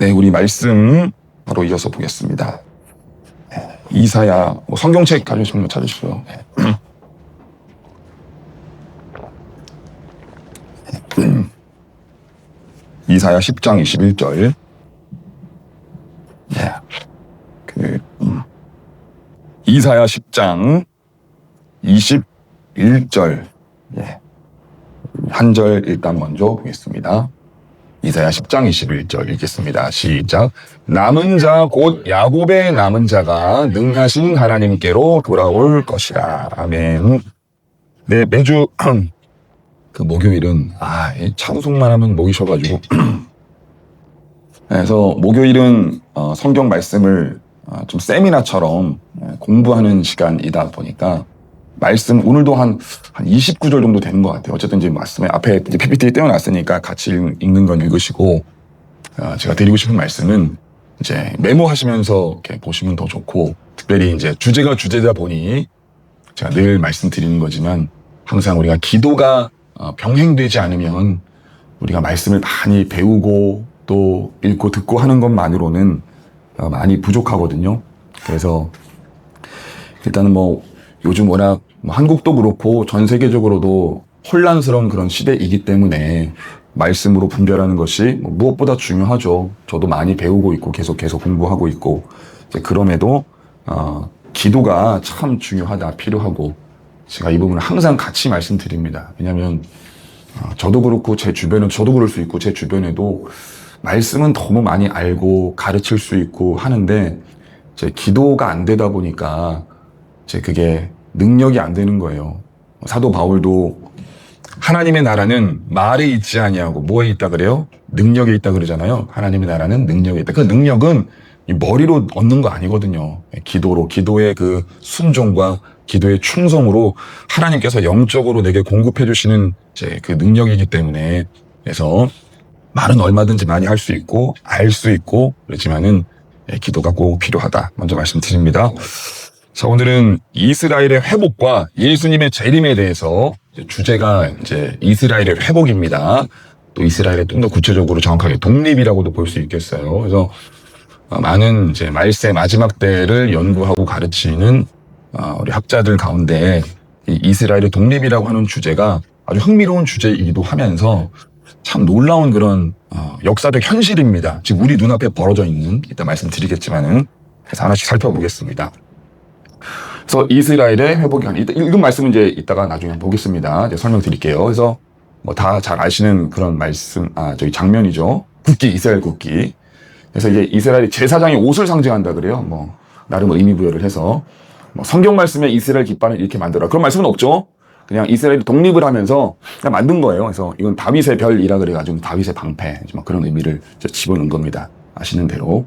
네, 우리 말씀 바로 이어서 보겠습니다. 이사야, 성경책 가져오시면 찾으시고요. 이사야 10장 21절. 이사야 10장 21절. 한 절 일단 먼저 보겠습니다. 이사야 10장 21절 읽겠습니다. 시작. 남은 자 곧 야곱의 남은 자가 능하신 하나님께로 돌아올 것이라. 아멘. 네, 매주 그 목요일은 찬송만 하면 목이 쉬어가지고 그래서 목요일은 성경 말씀을 좀 세미나처럼 공부하는 시간이다 보니까 말씀 오늘도 한 29절 정도 되는 것 같아요. 어쨌든 이제 말씀에 앞에 이제 PPT 떼어놨으니까 같이 읽는 건 읽으시고 제가 드리고 싶은 말씀은 이제 메모하시면서 이렇게 보시면 더 좋고, 특별히 이제 주제가 주제다 보니 제가 늘 말씀드리는 거지만 항상 우리가 기도가 병행되지 않으면 우리가 말씀을 많이 배우고 또 읽고 듣고 하는 것만으로는 많이 부족하거든요. 그래서 일단은 요즘 워낙 한국도 그렇고 전 세계적으로도 혼란스러운 그런 시대이기 때문에 말씀으로 분별하는 것이 무엇보다 중요하죠. 저도 많이 배우고 있고 계속 공부하고 있고, 그럼에도 기도가 참 중요하다, 필요하고, 제가 이 부분을 항상 같이 말씀드립니다. 왜냐하면 저도 그렇고 제 주변은 저도 그럴 수 있고 제 주변에도 말씀은 너무 많이 알고 가르칠 수 있고 하는데 제 기도가 안 되다 보니까 그게 능력이 안 되는 거예요. 사도 바울도 하나님의 나라는 말에 있지 아니하고 뭐에 있다 그래요? 능력에 있다 그러잖아요. 하나님의 나라는 능력에 있다. 그 능력은 머리로 얻는 거 아니거든요. 기도의 그 순종과 기도의 충성으로 하나님께서 영적으로 내게 공급해 주시는 그 능력이기 때문에, 그래서 말은 얼마든지 많이 할 수 있고 알 수 있고 그렇지만은 기도가 꼭 필요하다. 먼저 말씀드립니다. 자, 오늘은 이스라엘의 회복과 예수님의 재림에 대해서, 주제가 이제 이스라엘의 회복입니다. 또 이스라엘의 좀 더 구체적으로 정확하게 독립이라고도 볼 수 있겠어요. 그래서 많은 이제 말세 마지막 때를 연구하고 가르치는 우리 학자들 가운데 이 이스라엘의 독립이라고 하는 주제가 아주 흥미로운 주제이기도 하면서 참 놀라운 그런 역사적 현실입니다. 지금 우리 눈앞에 벌어져 있는, 이따 말씀드리겠지만은, 그래서 하나씩 살펴보겠습니다. 그래서 이스라엘의 회복이 읽은 말씀은 이제 이따가 나중에 보겠습니다. 이제 설명드릴게요. 그래서 다 잘 아시는 그런 말씀, 저기 장면이죠. 국기, 이스라엘 국기. 그래서 이게 이스라엘이 제사장이 옷을 상징한다 그래요. 나름 의미 부여를 해서 성경 말씀에 이스라엘 깃발을 이렇게 만들어라, 그런 말씀은 없죠. 그냥 이스라엘이 독립을 하면서 그냥 만든 거예요. 그래서 이건 다윗의 별이라 그래가지고 다윗의 방패, 그런 의미를 집어넣은 겁니다. 아시는 대로.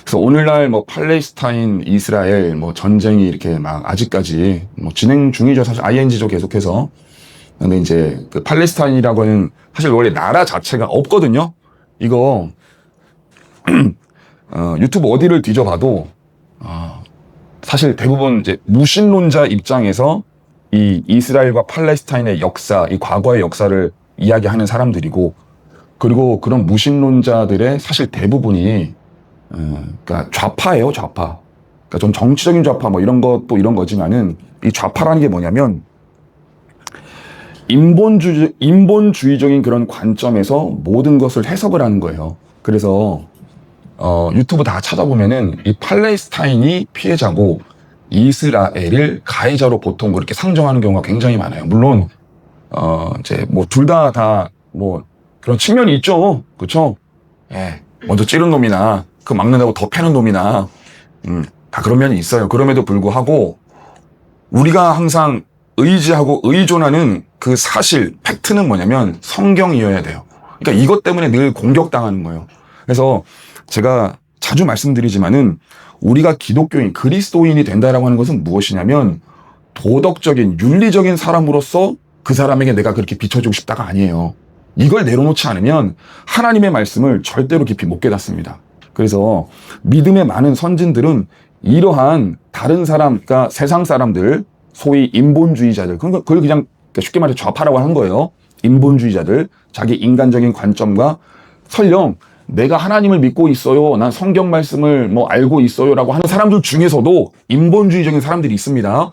그래서 오늘날 팔레스타인, 이스라엘 전쟁이 이렇게 막 아직까지 진행 중이죠. 사실 ING죠, 계속해서. 근데 이제 그 팔레스타인이라고 하는 사실 원래 나라 자체가 없거든요. 이거 유튜브 어디를 뒤져봐도 사실 대부분 이제 무신론자 입장에서 이 이스라엘과 팔레스타인의 역사, 이 과거의 역사를 이야기하는 사람들이고, 그리고 그런 무신론자들의 사실 대부분이 그러니까 좌파예요, 좌파. 그러니까 좀 정치적인 좌파 이런 것도 이런 거지만은, 이 좌파라는 게 뭐냐면 인본주의적인 그런 관점에서 모든 것을 해석을 하는 거예요. 그래서 유튜브 다 찾아보면은 이 팔레스타인이 피해자고 이스라엘을 가해자로 보통 그렇게 상정하는 경우가 굉장히 많아요. 물론 이제 둘 다 그런 측면이 있죠. 그렇죠? 먼저 찌른 놈이나 그 막는다고 더 패는 놈이나 다 그런 면이 있어요. 그럼에도 불구하고 우리가 항상 의지하고 의존하는 그 사실, 팩트는 뭐냐면 성경이어야 돼요. 그러니까 이것 때문에 늘 공격당하는 거예요. 그래서 제가 자주 말씀드리지만은 우리가 기독교인, 그리스도인이 된다라고 하는 것은 무엇이냐면 도덕적인, 윤리적인 사람으로서 그 사람에게 내가 그렇게 비춰주고 싶다가 아니에요. 이걸 내려놓지 않으면 하나님의 말씀을 절대로 깊이 못 깨닫습니다. 그래서 믿음의 많은 선진들은 이러한 다른 사람, 그러니까 세상 사람들, 소위 인본주의자들, 그걸 그냥 쉽게 말해 좌파라고 하는 거예요. 인본주의자들, 자기 인간적인 관점과 설령 내가 하나님을 믿고 있어요. 난 성경 말씀을 뭐 알고 있어요라고 하는 사람들 중에서도 인본주의적인 사람들이 있습니다.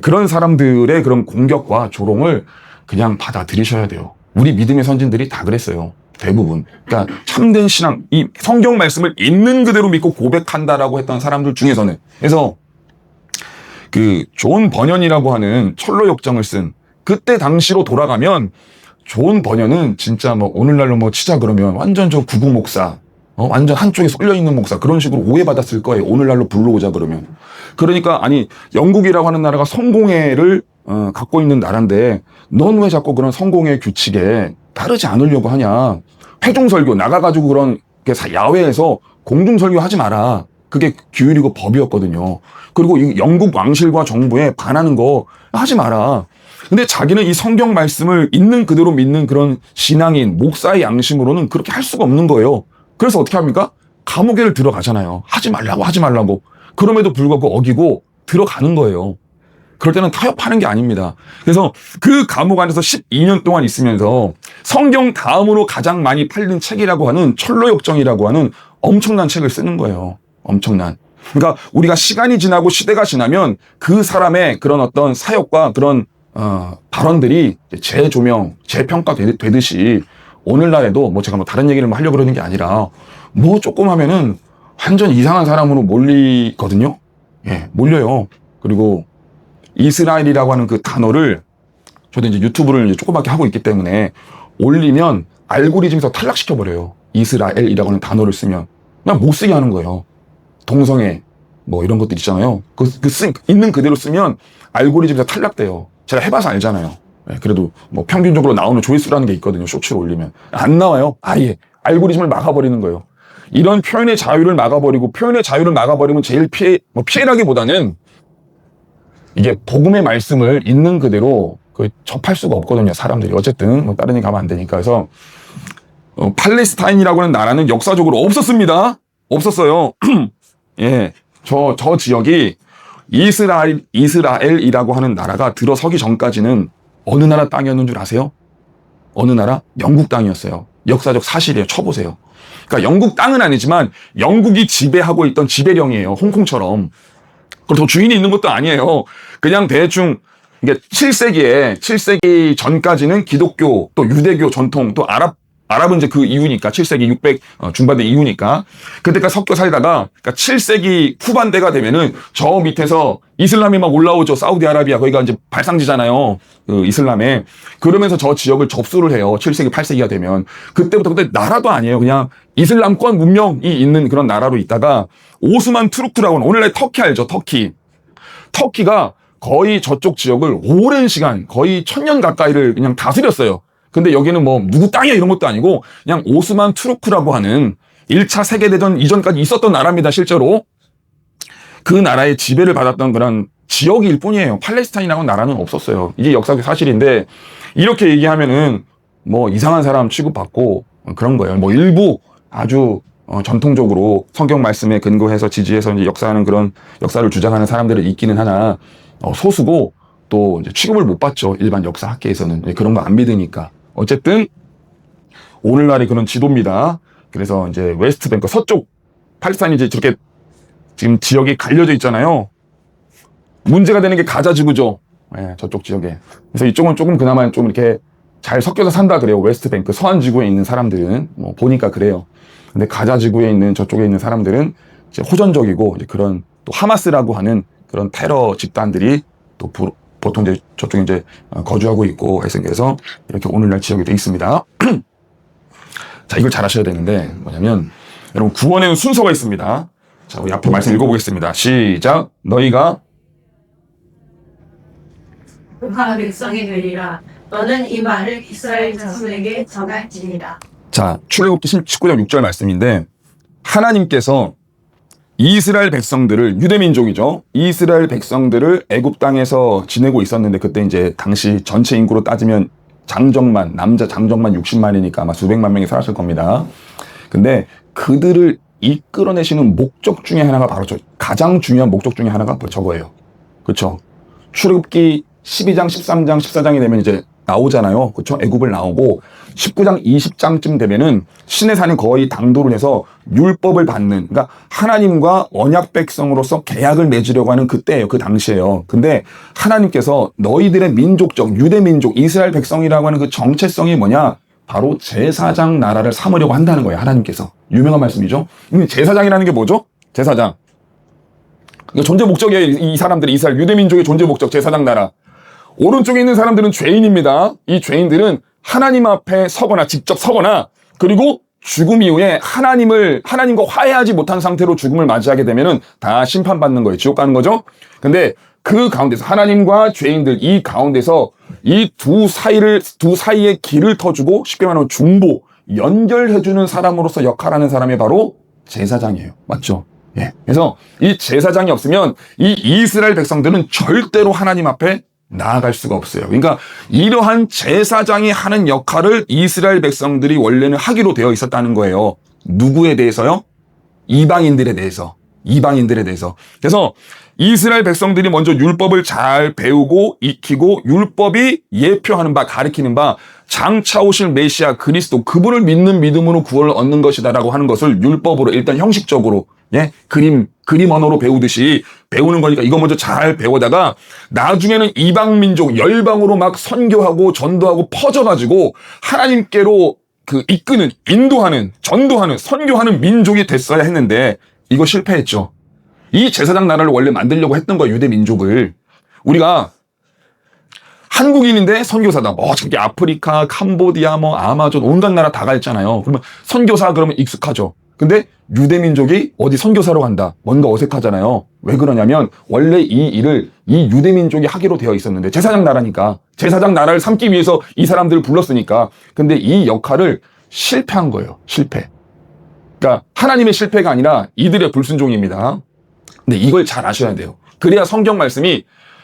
그런 사람들의 그런 공격과 조롱을 그냥 받아들이셔야 돼요. 우리 믿음의 선진들이 다 그랬어요. 대부분. 그러니까 참된 신앙, 이 성경 말씀을 있는 그대로 믿고 고백한다라고 했던 사람들 중에서는. 그래서 그 존 버년이라고 하는 철로 역정을 쓴 그때 당시로 돌아가면 존 버년은 진짜 뭐 오늘날로 뭐 치자 그러면 완전 저 구구 목사, 완전 한쪽에 쏠려 있는 목사 그런 식으로 오해받았을 거예요. 오늘날로 불러오자 그러면. 그러니까 아니 영국이라고 하는 나라가 성공회를 갖고 있는 나라인데 넌 왜 자꾸 그런 성공회 규칙에 따르지 않으려고 하냐. 회중설교 나가가지고 그런 야외에서 공중설교 하지 마라. 그게 규율이고 법이었거든요. 그리고 이 영국 왕실과 정부에 반하는 거 하지 마라. 근데 자기는 이 성경 말씀을 있는 그대로 믿는 그런 신앙인, 목사의 양심으로는 그렇게 할 수가 없는 거예요. 그래서 어떻게 합니까? 감옥에를 들어가잖아요. 하지 말라고. 그럼에도 불구하고 어기고 들어가는 거예요. 그럴 때는 타협하는 게 아닙니다. 그래서 그 감옥 안에서 12년 동안 있으면서 성경 다음으로 가장 많이 팔린 책이라고 하는 철로역정이라고 하는 엄청난 책을 쓰는 거예요. 엄청난. 그러니까 우리가 시간이 지나고 시대가 지나면 그 사람의 그런 어떤 사역과 그런 발언들이 재조명, 재평가되듯이 오늘날에도 뭐 제가 뭐 다른 얘기를 뭐 하려고 그러는 게 아니라 뭐 조금 하면은 완전 이상한 사람으로 몰리거든요. 예, 몰려요. 그리고 이스라엘이라고 하는 그 단어를 저도 이제 유튜브를 이제 조그맣게 하고 있기 때문에 올리면 알고리즘에서 탈락시켜버려요. 이스라엘이라고 하는 단어를 쓰면. 그냥 못 쓰게 하는 거예요. 동성애, 뭐 이런 것들 있잖아요. 있는 그대로 쓰면 알고리즘에서 탈락돼요. 제가 해봐서 알잖아요. 네, 그래도 뭐 평균적으로 나오는 조회수라는 게 있거든요. 쇼츠로 올리면. 안 나와요. 아예. 알고리즘을 막아버리는 거예요. 이런 표현의 자유를 막아버리고 표현의 자유를 막아버리면 제일 피해라기보다는 이게 복음의 말씀을 있는 그대로 접할 수가 없거든요. 사람들이. 어쨌든 뭐 다른 데 가면 안 되니까. 그래서 팔레스타인이라고 하는 나라는 역사적으로 없었습니다. 없었어요. 예, 저 지역이 이스라엘이라고 하는 나라가 들어서기 전까지는 어느 나라 땅이었는 줄 아세요? 어느 나라? 영국 땅이었어요. 역사적 사실이에요. 쳐보세요. 그러니까 영국 땅은 아니지만 영국이 지배하고 있던 지배령이에요. 홍콩처럼. 그리고 더 주인이 있는 것도 아니에요. 그냥 대충 이게 7세기 전까지는 기독교 또 유대교 전통 또 아랍은 이제 그 이후니까 7세기 600 중반대 이후니까 그때까지 섞여 살다가 그러니까 7세기 후반대가 되면은 저 밑에서 이슬람이 막 올라오죠. 사우디아라비아 거기가 이제 발상지잖아요. 그 이슬람에. 그러면서 저 지역을 접수를 해요. 7세기 8세기가 되면. 그때부터 근데 나라도 아니에요. 그냥 이슬람권 문명이 있는 그런 나라로 있다가 오스만 투르크라고 하는 오늘날 터키 알죠? 터키가 거의 저쪽 지역을 오랜 시간 거의 1000년 가까이를 그냥 다스렸어요. 근데 여기는 뭐 누구 땅이야 이런 것도 아니고 그냥 오스만 투르크라고 하는 1차 세계대전 이전까지 있었던 나라입니다. 실제로 그 나라의 지배를 받았던 그런 지역일 뿐이에요. 팔레스타인이라는 나라는 없었어요. 이게 역사적 사실인데 이렇게 얘기하면은 뭐 이상한 사람 취급받고 그런 거예요. 뭐 일부 아주 전통적으로 성경 말씀에 근거해서 지지해서 이제 역사하는 그런 역사를 주장하는 사람들을 있기는 하나 소수고 또 이제 취급을 못 받죠. 일반 역사 학계에서는 그런 거 안 믿으니까. 어쨌든 오늘날의 그런 지도입니다. 그래서 이제 웨스트뱅크 서쪽 팔레스타인이 이제 저렇게 지금 지역이 갈려져 있잖아요. 문제가 되는 게 가자 지구죠. 예, 저쪽 지역에. 그래서 이쪽은 조금 그나마 좀 이렇게 잘 섞여서 산다 그래요. 웨스트뱅크 서안 지구에 있는 사람들은 뭐 보니까 그래요. 근데 가자 지구에 있는 저쪽에 있는 사람들은 이제 호전적이고 이제 그런 또 하마스라고 하는 그런 테러 집단들이 또 보통 이제 저쪽에 이제 거주하고 있고 해서 이렇게 오늘날 지역이 돼 있습니다. 자, 이걸 잘 하셔야 되는데 뭐냐면 여러분 구원에는 순서가 있습니다. 자, 우리 앞에 말씀 읽어보겠습니다. 시작. 너희가 백성이 되리라. 너는 이 말을 이스라엘 자손에게 전할지니라. 자, 출애굽기 19장 6절 말씀인데 하나님께서 이스라엘 백성들을 유대민족이죠. 이스라엘 백성들을 애굽 땅에서 지내고 있었는데 그때 이제 당시 전체 인구로 따지면 남자 장정만 60만이니까 아마 수백만 명이 살았을 겁니다. 근데 그들을 이끌어내시는 목적 중에 하나가 바로 가장 중요한 목적 중에 하나가 저거예요. 그렇죠? 출애굽기 12장, 13장, 14장이 되면 이제 나오잖아요. 그렇죠? 애굽을 나오고 19장 20장쯤 되면은 시내산이 거의 당도를 해서 율법을 받는, 그러니까 하나님과 언약 백성으로서 계약을 맺으려고 하는 그때예요. 그 당시에요. 근데 하나님께서 너희들의 민족적 유대 민족 이스라엘 백성이라고 하는 그 정체성이 뭐냐? 바로 제사장 나라를 삼으려고 한다는 거예요. 하나님께서. 유명한 말씀이죠. 제사장이라는 게 뭐죠? 제사장. 존재 목적이에요. 이 사람들이 이스라엘 유대 민족의 존재 목적 제사장 나라. 오른쪽에 있는 사람들은 죄인입니다. 이 죄인들은 하나님 앞에 서거나 직접 서거나 그리고 죽음 이후에 하나님과 화해하지 못한 상태로 죽음을 맞이하게 되면은 다 심판받는 거예요. 지옥 가는 거죠. 근데 그 가운데서 하나님과 죄인들 이 가운데서 이 두 사이의 길을 터주고 쉽게 말하면 중보 연결해주는 사람으로서 역할하는 사람이 바로 제사장이에요. 맞죠? 예. 그래서 이 제사장이 없으면 이 이스라엘 백성들은 절대로 하나님 앞에 나아갈 수가 없어요. 그러니까 이러한 제사장이 하는 역할을 이스라엘 백성들이 원래는 하기로 되어 있었다는 거예요. 누구에 대해서요? 이방인들에 대해서. 그래서 이스라엘 백성들이 먼저 율법을 잘 배우고 익히고 율법이 예표하는 바 가리키는 바 장차 오실 메시아 그리스도 그분을 믿는 믿음으로 구원을 얻는 것이다라고 하는 것을 율법으로 일단 형식적으로 그림 언어로 배우듯이 배우는 거니까 이거 먼저 잘 배우다가 나중에는 이방 민족 열방으로 막 선교하고 전도하고 퍼져가지고 하나님께로 그 이끄는 인도하는 전도하는 선교하는 민족이 됐어야 했는데 이거 실패했죠. 이 제사장 나라를 원래 만들려고 했던 거야, 유대 민족을. 우리가 한국인인데 선교사다. 저기 아프리카, 캄보디아, 아마존 온갖 나라 다 가 있잖아요. 그러면 선교사 그러면 익숙하죠. 근데 유대 민족이 어디 선교사로 간다. 뭔가 어색하잖아요. 왜 그러냐면 원래 이 일을 이 유대 민족이 하기로 되어 있었는데 제사장 나라니까. 제사장 나라를 삼기 위해서 이 사람들을 불렀으니까. 근데 이 역할을 실패한 거예요. 실패. 그러니까 하나님의 실패가 아니라 이들의 불순종입니다. 근데 이걸 잘 아셔야 돼요. 그래야 성경 말씀이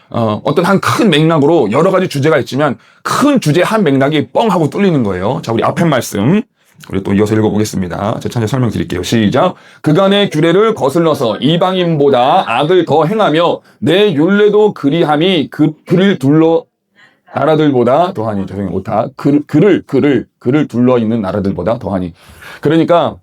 어떤 한 큰 맥락으로 여러 가지 주제가 있지만 큰 주제 한 맥락이 뻥 하고 뚫리는 거예요. 자, 우리 앞에 말씀 우리 또 이어서 읽어보겠습니다. 제가 천천히 설명드릴게요. 시작. 그간의 규례를 거슬러서 이방인보다 악을 더 행하며 내 율례도 그리함이 그를 둘러 나라들보다 더하니. 죄송해요. 오타. 그를 둘러 있는 나라들보다 더하니. 그러니까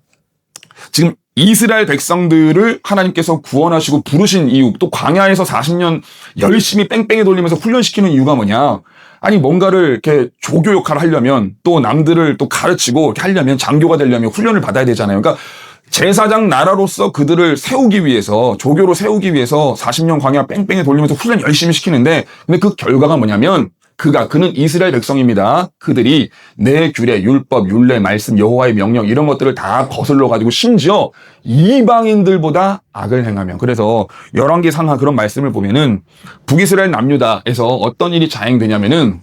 지금 이스라엘 백성들을 하나님께서 구원하시고 부르신 이유, 또 광야에서 40년 열심히 뺑뺑이 돌리면서 훈련시키는 이유가 뭐냐? 아니, 뭔가를 이렇게 조교 역할을 하려면, 또 남들을 또 가르치고 이렇게 하려면, 장교가 되려면 훈련을 받아야 되잖아요. 그러니까 제사장 나라로서 그들을 세우기 위해서, 조교로 세우기 위해서 40년 광야 뺑뺑이 돌리면서 훈련 열심히 시키는데, 근데 그 결과가 뭐냐면, 그는 이스라엘 백성입니다. 그들이 내 규례, 율법, 율례, 말씀, 여호와의 명령 이런 것들을 다 거슬러 가지고 심지어 이방인들보다 악을 행하며. 그래서 열왕기상하 그런 말씀을 보면은 북이스라엘 남유다에서 어떤 일이 자행되냐면은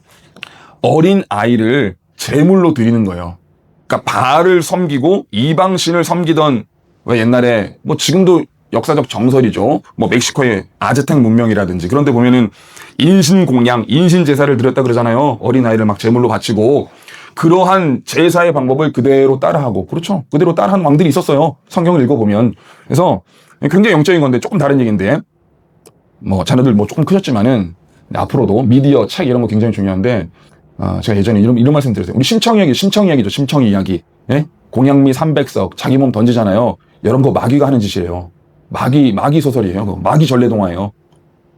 어린 아이를 제물로 드리는 거예요. 그러니까 바알을 섬기고 이방신을 섬기던, 왜 옛날에 지금도 역사적 정설이죠. 멕시코의 아즈텍 문명이라든지 그런 데 보면은 인신공양, 인신제사를 드렸다 그러잖아요. 어린아이를 막 제물로 바치고 그러한 제사의 방법을 그대로 따라하고, 그렇죠. 그대로 따라하는 왕들이 있었어요. 성경을 읽어보면. 그래서 굉장히 영적인 건데 조금 다른 얘기인데 자녀들 조금 크셨지만은 앞으로도 미디어, 책 이런 거 굉장히 중요한데 제가 예전에 이런 말씀 드렸어요. 우리 심청 이야기죠. 심청 이야기. 예? 공양미 300석 자기 몸 던지잖아요. 이런 거 마귀가 하는 짓이에요. 마귀 소설이에요. 마귀 전래동화예요.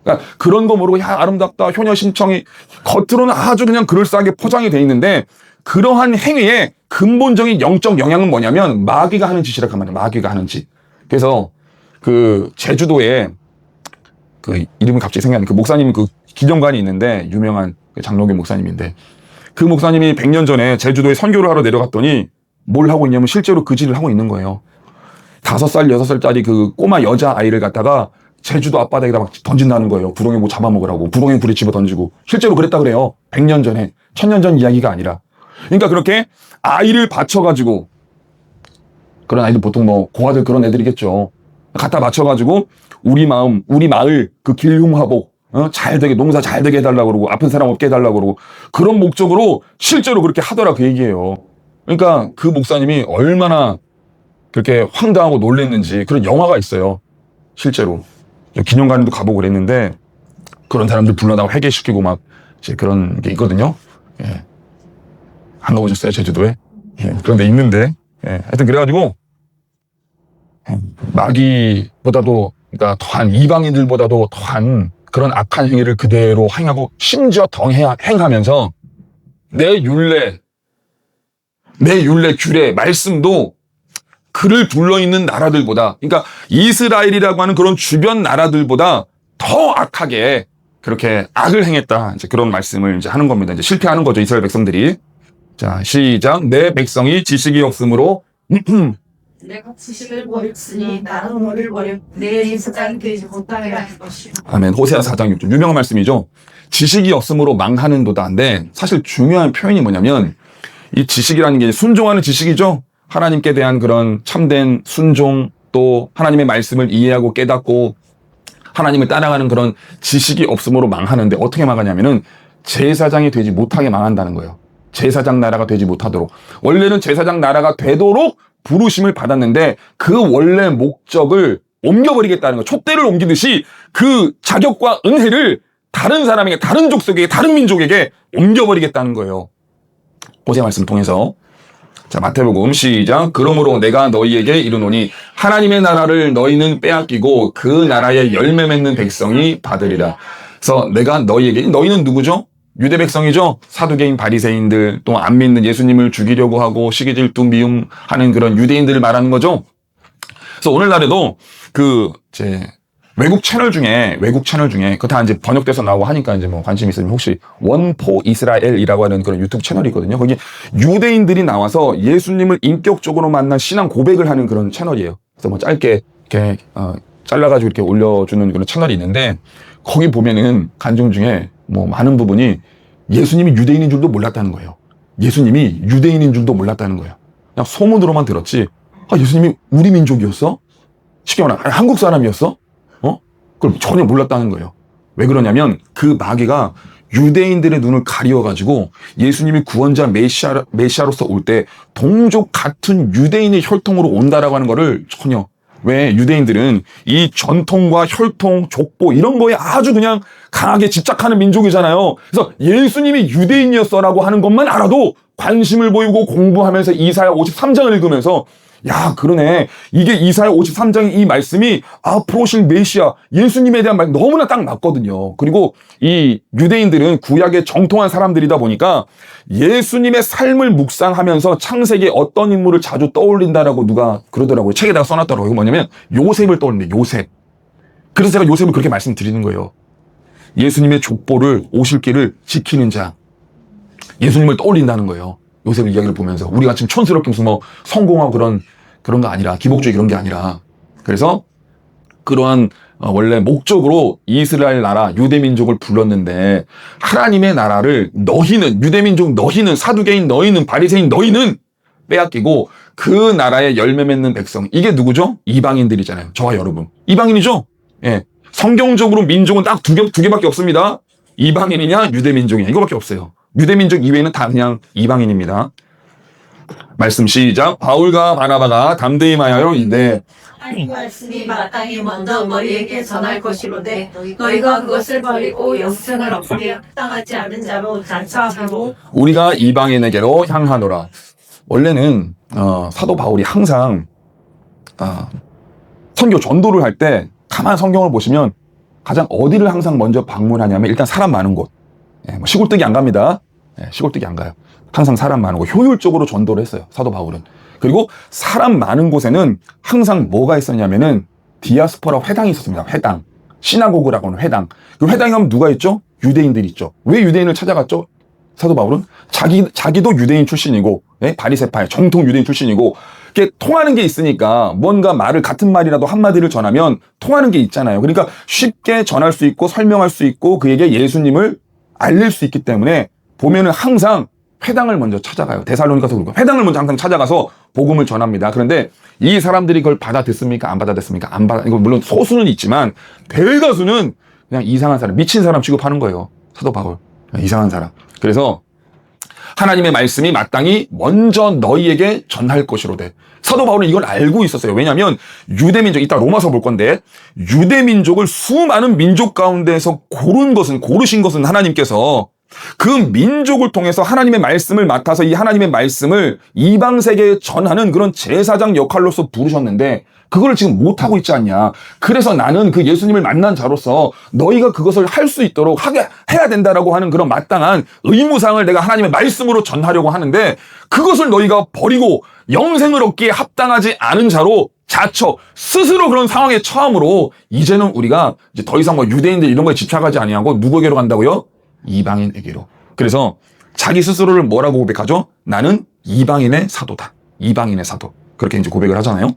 그러니까 그런 거 모르고 아름답다 효녀 심청이 겉으로는 아주 그냥 그럴싸하게 포장이 돼 있는데 그러한 행위의 근본적인 영적 영향은 뭐냐면 마귀가 하는 짓이라고 하면 마귀가 하는 짓. 그래서 그 제주도에 그 이름이 갑자기 생각이 안 나요. 그 목사님 그 기념관이 있는데 유명한 장로교 목사님인데 그 목사님이 100년 전에 제주도에 선교를 하러 내려갔더니 뭘 하고 있냐면 실제로 그 짓을 하고 있는 거예요. 5살, 6살짜리 그 꼬마 여자아이를 갖다가 제주도 앞바다에다 막 던진다는 거예요. 부렁에 잡아먹으라고. 부렁에 불에 집어 던지고. 실제로 그랬다 그래요. 100년 전에. 1000년 전 이야기가 아니라. 그러니까 그렇게 아이를 바쳐가지고, 그런 아이들 보통 고아들 그런 애들이겠죠. 갖다 바쳐가지고, 우리 마을 그 길흉화복, 잘 되게, 농사 잘 되게 해달라고 그러고, 아픈 사람 없게 해달라고 그러고, 그런 목적으로 실제로 그렇게 하더라 그 얘기예요. 그러니까 그 목사님이 얼마나 그렇게 황당하고 놀랬는지 그런 영화가 있어요. 실제로. 기념관에도 가보고 그랬는데 그런 사람들 불러다가 회개시키고 막 이제 그런 게 있거든요. 예. 안 가보셨어요, 제주도에? 예. 그런 데 있는데. 예. 하여튼 그래가지고, 마귀보다도, 그러니까 더한 이방인들보다도 더한 그런 악한 행위를 그대로 행하고, 심지어 더 행하면서, 내 율례, 규례, 말씀도 그를 둘러있는 나라들보다, 그러니까 이스라엘이라고 하는 그런 주변 나라들보다 더 악하게 그렇게 악을 행했다. 이제 그런 말씀을 이제 하는 겁니다. 이제 실패하는 거죠, 이스라엘 백성들이. 자, 시작. 내 백성이 지식이 없으므로, 내가 지식을 버렸으니 나는 너를 버려 내 제사장이 되지 못하게 할 것이요. 아멘. 호세아 4장 6절. 유명한 말씀이죠. 지식이 없으므로 망하는도다인데, 사실 중요한 표현이 뭐냐면, 이 지식이라는 게 순종하는 지식이죠. 하나님께 대한 그런 참된 순종, 또 하나님의 말씀을 이해하고 깨닫고 하나님을 따라가는 그런 지식이 없으므로 망하는데, 어떻게 망하냐면은 제사장이 되지 못하게 망한다는 거예요. 제사장 나라가 되지 못하도록. 원래는 제사장 나라가 되도록 부르심을 받았는데 그 원래 목적을 옮겨버리겠다는 거예요. 촛대를 옮기듯이 그 자격과 은혜를 다른 사람에게, 다른 족속에게, 다른 민족에게 옮겨버리겠다는 거예요. 호세 말씀 통해서. 자, 마태복음 시작. 그러므로 내가 너희에게 이르노니 하나님의 나라를 너희는 빼앗기고 그 나라의 열매 맺는 백성이 받으리라. 그래서 내가 너희에게, 너희는 누구죠? 유대 백성이죠. 사두개인 바리새인들, 또 안 믿는 예수님을 죽이려고 하고 시기질투 미움하는 그런 유대인들을 말하는 거죠. 그래서 오늘날에도 외국 채널 중에 그거 다 이제 번역돼서 나오고 하니까 이제 뭐 관심 있으면 혹시 원포 이스라엘이라고 하는 그런 유튜브 채널이 있거든요. 거기 유대인들이 나와서 예수님을 인격적으로 만난 신앙 고백을 하는 그런 채널이에요. 그래서 뭐 짧게 이렇게 잘라가지고 이렇게 올려주는 그런 채널이 있는데, 거기 보면은 간증 중에 뭐 많은 부분이 예수님이 유대인인 줄도 몰랐다는 거예요. 예수님이 유대인인 줄도 몰랐다는 거예요. 그냥 소문으로만 들었지. 아, 예수님이 우리 민족이었어? 쉽게 말하면 한국 사람이었어? 그걸 전혀 몰랐다는 거예요. 왜 그러냐면 그 마귀가 유대인들의 눈을 가리워가지고 예수님이 구원자 메시아로서 올 때 동족 같은 유대인의 혈통으로 온다라고 하는 거를 전혀, 왜 유대인들은 이 전통과 혈통, 족보 이런 거에 아주 그냥 강하게 집착하는 민족이잖아요. 그래서 예수님이 유대인이었어라고 하는 것만 알아도 관심을 보이고 공부하면서 이사야 53장을 읽으면서, 야, 그러네. 이게 이사야 53장의 이 말씀이 앞으로 오실 메시아, 예수님에 대한 말 너무나 딱 맞거든요. 그리고 이 유대인들은 구약의 정통한 사람들이다 보니까 예수님의 삶을 묵상하면서 창세기에 어떤 인물을 자주 떠올린다라고 누가 그러더라고요. 책에다가 써놨더라고요. 이거 뭐냐면 요셉을 떠올린대, 요셉. 그래서 제가 요셉을 그렇게 말씀드리는 거예요. 예수님의 족보를, 오실 길을 지키는 자. 예수님을 떠올린다는 거예요. 요셉의 이야기를 보면서. 우리가 지금 촌스럽게 무슨 뭐 성공하고 그런 거 아니라, 기복주의 이런 게 아니라. 그래서 그러한 원래 목적으로 이스라엘 나라, 유대민족을 불렀는데, 하나님의 나라를 너희는, 유대민족 너희는, 사두개인 너희는, 바리새인 너희는 빼앗기고 그 나라의 열매 맺는 백성. 이게 누구죠? 이방인들이잖아요. 저와 여러분. 이방인이죠? 예. 성경적으로 민족은 딱 두 개밖에 없습니다. 이방인이냐, 유대민족이냐. 이거밖에 없어요. 유대민족 이외에는 다 그냥 이방인입니다. 말씀 시작. 바울과 바나바가 담대히 말하여이르되 하나님 말씀이 마땅히 먼저 너희에게 전할 것이로되 너희가 그것을 버리고 영생을 얻게 합당하지 않은 자로 자처하고 우리가 이방인에게로 향하노라. 원래는 사도 바울이 항상 선교 전도를 할 때 가만 성경을 보시면 가장 어디를 항상 먼저 방문하냐면 일단 사람 많은 곳. 뭐 시골뜨기 안 갑니다. 시골뜨기 안 가요. 항상 사람 많은 곳, 효율적으로 전도를 했어요, 사도 바울은. 그리고 사람 많은 곳에는 항상 뭐가 있었냐면은 디아스포라 회당이 있었습니다. 회당. 시나고그라고 하는 회당. 그 회당에 가면 누가 있죠? 유대인들이 있죠. 왜 유대인을 찾아갔죠? 사도 바울은 자기도 유대인 출신이고, 바리새파의 정통 유대인 출신이고, 이게 통하는 게 있으니까 뭔가 말을 같은 말이라도 한마디를 전하면 통하는 게 있잖아요. 그러니까 쉽게 전할 수 있고 설명할 수 있고 그에게 예수님을 알릴 수 있기 때문에 보면은 항상 회당을 먼저 찾아가요. 데살로니가서 그러고 회당을 먼저 항상 찾아가서 복음을 전합니다. 그런데 이 사람들이 그걸 받아듣습니까? 안 받아듣습니까? 이거 물론 소수는 있지만 대다수는 그냥 이상한 사람, 미친 사람 취급하는 거예요. 사도 바울. 이상한 사람. 그래서 하나님의 말씀이 마땅히 먼저 너희에게 전할 것이로되. 사도 바울은 이걸 알고 있었어요. 왜냐하면 유대민족, 이따 로마서 볼 건데 유대민족을 수많은 민족 가운데서 고르신 것은 하나님께서 그 민족을 통해서 하나님의 말씀을 맡아서 이 하나님의 말씀을 이방 세계에 전하는 그런 제사장 역할로서 부르셨는데 그걸 지금 못하고 있지 않냐. 그래서 나는 그 예수님을 만난 자로서 너희가 그것을 할 수 있도록 해야 된다라고 하는 그런 마땅한 의무상을 내가 하나님의 말씀으로 전하려고 하는데 그것을 너희가 버리고 영생을 얻기에 합당하지 않은 자로 자처 스스로 그런 상황에 처함으로 이제는 우리가 이제 더 이상 뭐 유대인들 이런 거에 집착하지 아니하고 누구에게로 간다고요? 이방인에게로. 그래서 자기 스스로를 뭐라고 고백하죠? 나는 이방인의 사도다. 이방인의 사도. 그렇게 이제 고백을 하잖아요.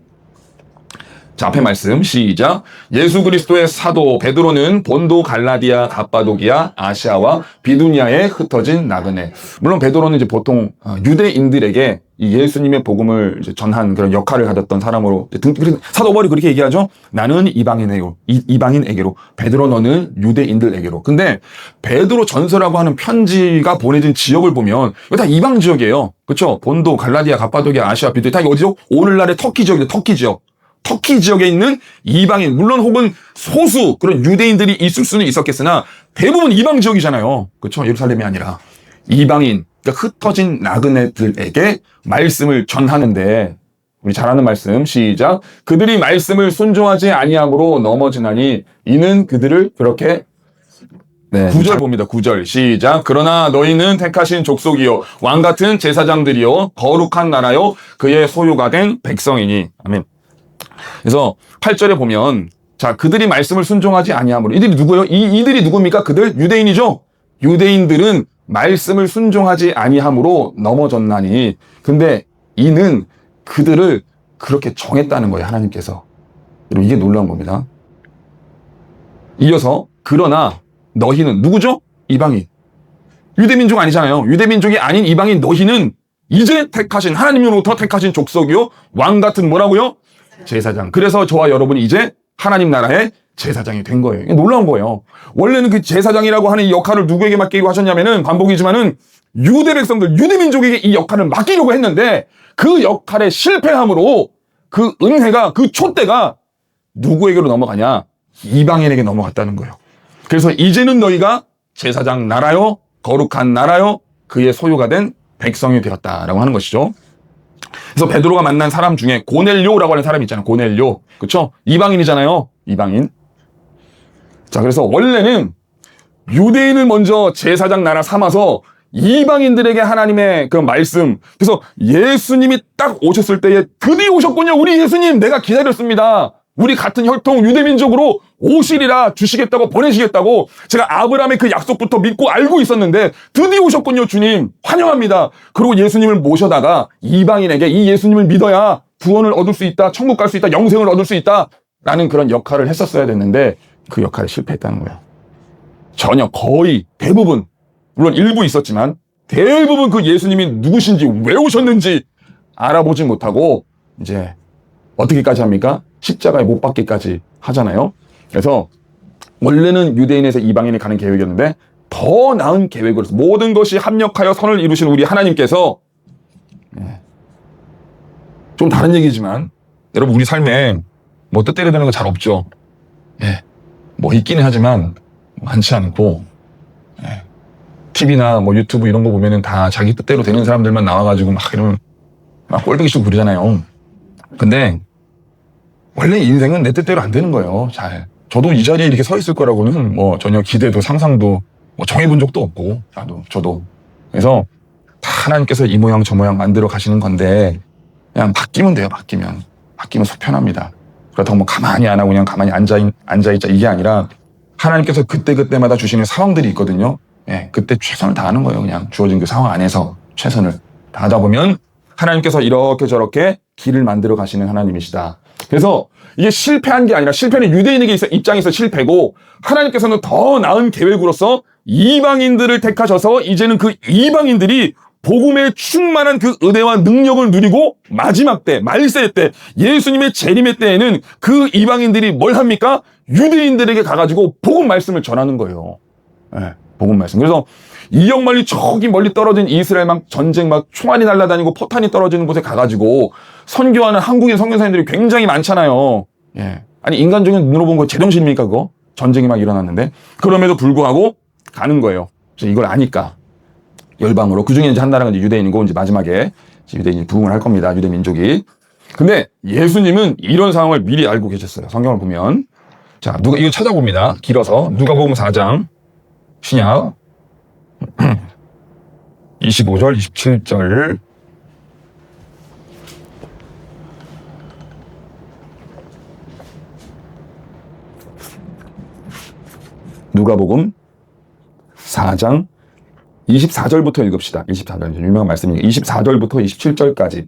자, 앞에 말씀 시작. 예수 그리스도의 사도 베드로는 본도, 갈라디아, 갑바도기아, 아시아와 비두니아에 흩어진 나그네. 물론 베드로는 이제 보통 유대인들에게 이 예수님의 복음을 이제 전한 그런 역할을 가졌던 사람으로 사도 바울이 그렇게 얘기하죠. 나는 이방인에게로. 베드로 너는 유대인들에게로. 근데 베드로 전서라고 하는 편지가 보내진 지역을 보면 이거 다 이방 지역이에요. 그렇죠? 본도, 갈라디아, 갑바도기아, 아시아, 비두니아 다 어디죠? 오늘날의 터키 지역이죠. 터키 지역. 터키 지역에 있는 이방인, 물론 혹은 소수 그런 유대인들이 있을 수는 있었겠으나 대부분 이방 지역이잖아요. 그렇죠? 예루살렘이 아니라 이방인, 그러니까 흩어진 나그네들에게 말씀을 전하는데 우리 잘 아는 말씀 시작. 그들이 말씀을 순종하지 아니함으로 넘어지나니 이는 그들을 그렇게 9절 봅니다. 9절 시작. 그러나 너희는 택하신 족속이요 왕같은 제사장들이요 거룩한 나라요 그의 소유가 된 백성이니. 아멘. 그래서 8절에 보면 자 그들이 말씀을 순종하지 아니함으로 이들이 누구예요? 이들이 누굽니까? 그들 유대인이죠. 유대인들은 말씀을 순종하지 아니함으로 넘어졌나니. 근데 이는 그들을 그렇게 정했다는 거예요. 하나님께서. 여러분 이게 놀라운 겁니다. 이어서 그러나 너희는 누구죠? 이방인. 유대민족 아니잖아요. 유대민족이 아닌 이방인 너희는 이제 택하신 하나님으로부터 택하신 족속이요 왕같은 뭐라고요? 제사장. 그래서 저와 여러분이 이제 하나님 나라의 제사장이 된 거예요. 이게 놀라운 거예요. 원래는 그 제사장이라고 하는 이 역할을 누구에게 맡기고 하셨냐면은 반복이지만은 유대 백성들, 유대 민족에게 이 역할을 맡기려고 했는데 그 역할에 실패함으로 그 은혜가, 그 촛대가 누구에게로 넘어가냐? 이방인에게 넘어갔다는 거예요. 그래서 이제는 너희가 제사장 나라요, 거룩한 나라요, 그의 소유가 된 백성이 되었다라고 하는 것이죠. 그래서 베드로가 만난 사람 중에 고넬료라고 하는 사람이 있잖아요. 고넬료. 그렇죠? 이방인이잖아요. 이방인. 자, 그래서 원래는 유대인을 먼저 제사장 나라 삼아서 이방인들에게 하나님의 그 말씀. 그래서 예수님이 딱 오셨을 때에 드디어 오셨군요. 우리 예수님 내가 기다렸습니다. 우리 같은 혈통 유대민족으로 오시리라 주시겠다고 보내시겠다고 제가 아브라함의 그 약속부터 믿고 알고 있었는데 드디어 오셨군요. 주님 환영합니다. 그리고 예수님을 모셔다가 이방인에게 이 예수님을 믿어야 구원을 얻을 수 있다. 천국 갈 수 있다. 영생을 얻을 수 있다. 라는 그런 역할을 했었어야 됐는데 그 역할에 실패했다는 거예요. 전혀 거의 대부분 물론 일부 있었지만 대부분 그 예수님이 누구신지 왜 오셨는지 알아보지 못하고 이제 어떻게까지 합니까? 십자가에 못 박기까지 하잖아요. 그래서 원래는 유대인에서 이방인에 가는 계획이었는데 더 나은 계획으로서 모든 것이 합력하여 선을 이루신 우리 하나님께서 좀 다른 얘기지만 여러분 우리 삶에 뭐 뜻대로 되는 거 잘 없죠. 뭐 있기는 하지만 많지 않고 TV나 뭐 유튜브 이런 거 보면은 다 자기 뜻대로 되는 사람들만 나와가지고 막 이러면 막 꼴보기 싫고 그러잖아요. 근데 원래 인생은 내 뜻대로 안 되는 거예요. 잘. 저도 이 자리에 이렇게 서 있을 거라고는 뭐 전혀 기대도 상상도 뭐 정해본 적도 없고 저도. 그래서 다 하나님께서 이 모양 저 모양 만들어 가시는 건데 그냥 바뀌면 돼요. 바뀌면 속 편합니다. 그렇다고 뭐 가만히 안 하고 그냥 가만히 앉아있자 이게 아니라 하나님께서 그때마다 주시는 상황들이 있거든요. 그때 최선을 다하는 거예요. 그냥 주어진 그 상황 안에서 최선을 다하다 보면 하나님께서 이렇게 저렇게 길을 만들어 가시는 하나님이시다. 그래서 이게 실패한 게 아니라 실패는 유대인에게 입장에서 실패고 하나님께서는 더 나은 계획으로서 이방인들을 택하셔서 이제는 그 이방인들이 복음의 충만한 그 은혜와 능력을 누리고 마지막 때, 말세 때, 예수님의 재림의 때에는 그 이방인들이 뭘 합니까? 유대인들에게 가가지고 복음 말씀을 전하는 거예요. 복음 말씀. 그래서 이역 멀리 저기 멀리 떨어진 이스라엘 막 전쟁 막 총알이 날아다니고 포탄이 떨어지는 곳에 가가지고 선교하는 한국인 선교사님들이 굉장히 많잖아요. 아니 인간적인 눈으로 본 거 제정신입니까 그거? 전쟁이 막 일어났는데 그럼에도 불구하고 가는 거예요. 그래서 이걸 아니까 열방으로, 그 중에 이제 한 나라가 이제 유대인이고, 이제 마지막에 이제 유대인이 부흥을 할 겁니다. 유대 민족이. 근데 예수님은 이런 상황을 미리 알고 계셨어요. 성경을 보면. 자, 이거 찾아봅니다. 길어서. 누가복음 4장, 신약. 25절, 27절. 누가복음 4장 24절부터 읽읍시다. 24절. 유명한 말씀이니까 24절부터 27절까지.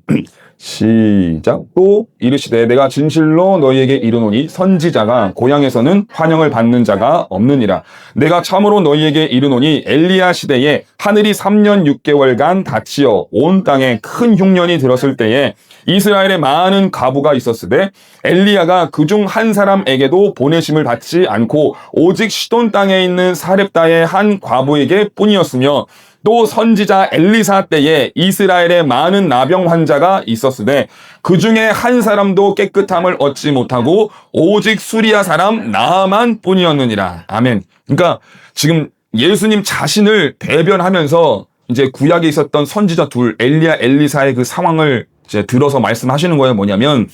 시작. 또 이르시되 내가 진실로 너희에게 이르노니 선지자가 고향에서는 환영을 받는 자가 없느니라. 내가 참으로 너희에게 이르노니 엘리야 시대에 하늘이 3년 6개월간 닫히어 온 땅에 큰 흉년이 들었을 때에 이스라엘에 많은 과부가 있었으되 엘리야가 그중 한 사람에게도 보내심을 받지 않고 오직 시돈 땅에 있는 사렙다의 한 과부에게 뿐이었으며 또 선지자 엘리사 때에 이스라엘에 많은 나병 환자가 있었으되 그 중에 한 사람도 깨끗함을 얻지 못하고 오직 수리아 사람 나아만 뿐이었느니라. 아멘. 그러니까 지금 예수님 자신을 대변하면서 이제 구약에 있었던 선지자 둘, 엘리야, 엘리사의 그 상황을 이제 들어서 말씀하시는 거예요. 뭐냐면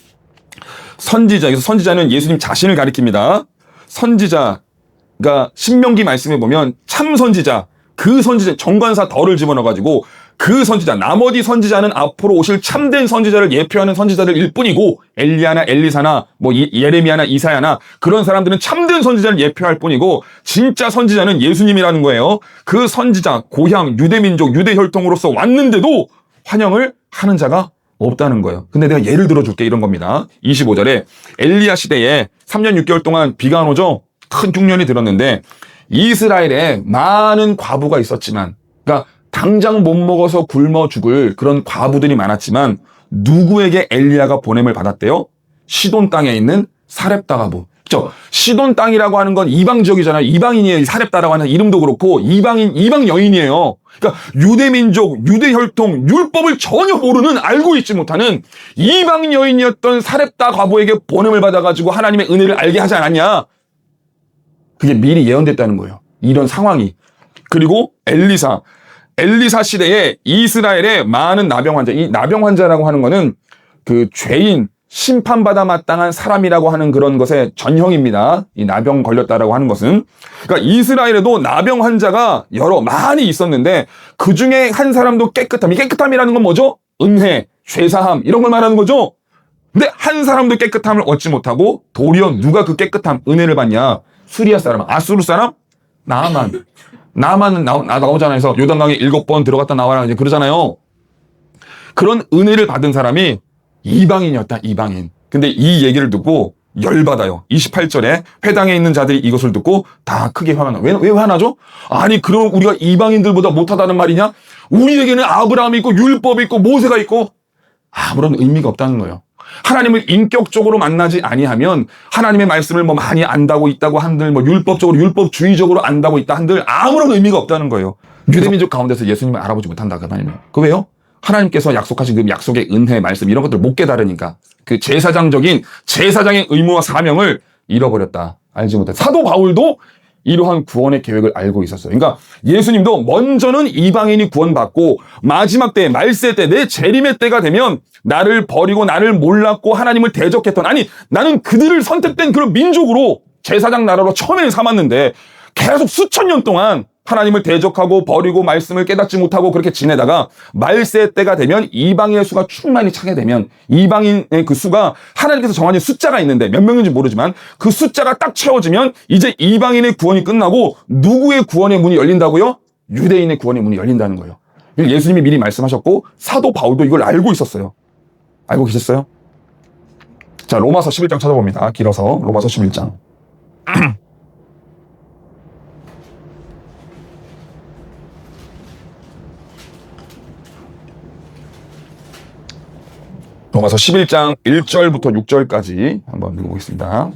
여기서 선지자는 예수님 자신을 가리킵니다. 선지자가 신명기 말씀에 보면 참 선지자, 그 선지자, 정관사 덜을 집어넣어가지고 그 선지자, 나머지 선지자는 앞으로 오실 참된 선지자를 예표하는 선지자들일 뿐이고 엘리야나 엘리사나 뭐 예레미야나 이사야나 그런 사람들은 참된 선지자를 예표할 뿐이고 진짜 선지자는 예수님이라는 거예요. 그 선지자, 고향, 유대민족, 유대혈통으로서 왔는데도 환영을 하는 자가 없다는 거예요. 근데 내가 예를 들어줄게 이런 겁니다. 25절에 엘리야 시대에 3년 6개월 동안 비가 안 오죠? 큰 흉년이 들었는데 이스라엘에 많은 과부가 있었지만, 그러니까 당장 못 먹어서 굶어 죽을 그런 과부들이 많았지만 누구에게 엘리야가 보냄을 받았대요? 시돈 땅에 있는 사렙다 과부. 그렇죠? 시돈 땅이라고 하는 건 이방 지역이잖아요. 이방인이에요. 사렙다라고 하는 이름도 그렇고 이방 여인이에요. 그러니까 유대민족, 유대혈통, 율법을 전혀 모르는, 알고 있지 못하는 이방 여인이었던 사렙다 과부에게 보냄을 받아가지고 하나님의 은혜를 알게 하지 않았냐? 그게 미리 예언됐다는 거예요. 이런 상황이. 그리고 엘리사 시대에 이스라엘에 많은 나병 환자, 이 나병 환자라고 하는 거는 그 죄인, 심판받아 마땅한 사람이라고 하는 그런 것의 전형입니다. 이 나병 걸렸다라고 하는 것은. 그러니까 이스라엘에도 나병 환자가 많이 있었는데 그 중에 한 사람도 깨끗함. 이 깨끗함이라는 건 뭐죠? 은혜, 죄사함 이런 걸 말하는 거죠. 근데 한 사람도 깨끗함을 얻지 못하고 도리어 누가 그 깨끗함, 은혜를 받냐? 수리아 사람, 아수르 사람? 나아만은 나오잖아요. 그래서 요단강에 7번 들어갔다 나와라 이제 그러잖아요. 그런 은혜를 받은 사람이 이방인이었다, 이방인. 근데 이 얘기를 듣고 열받아요. 28절에 회당에 있는 자들이 이것을 듣고 다 크게 화가 나. 왜 화나죠? 아니, 그럼 우리가 이방인들보다 못하다는 말이냐? 우리에게는 아브라함이 있고 율법이 있고 모세가 있고 아무런 의미가 없다는 거예요. 하나님을 인격적으로 만나지 아니하면 하나님의 말씀을 뭐 많이 안다고 있다고 한들 뭐 율법적으로 율법주의적으로 안다고 있다 한들 아무런 의미가 없다는 거예요. 유대민족 가운데서 예수님을 알아보지 못한다 그 말이에요. 그 왜요? 하나님께서 약속하신 그 약속의 은혜 말씀 이런 것들을 못 깨달으니까 그 제사장의 의무와 사명을 잃어버렸다. 알지 못해. 사도 바울도 이러한 구원의 계획을 알고 있었어요. 그러니까 예수님도 먼저는 이방인이 구원받고 마지막 때, 말세 때, 내 재림의 때가 되면 나를 버리고 나를 몰랐고 하나님을 대적했던, 아니 나는 그들을 선택된 그런 민족으로 제사장 나라로 처음에는 삼았는데 계속 수천 년 동안 하나님을 대적하고 버리고 말씀을 깨닫지 못하고 그렇게 지내다가 말세 때가 되면 이방인의 수가 충만히 차게 되면 이방인의 그 수가 하나님께서 정하신 숫자가 있는데 몇 명인지 모르지만 그 숫자가 딱 채워지면 이제 이방인의 구원이 끝나고 누구의 구원의 문이 열린다고요? 유대인의 구원의 문이 열린다는 거예요. 예수님이 미리 말씀하셨고 사도 바울도 이걸 알고 있었어요. 알고 계셨어요? 자, 로마서 11장 찾아봅니다. 길어서 로마서 11장. 로마서 11장 1절부터 6절까지 한번 읽어보겠습니다.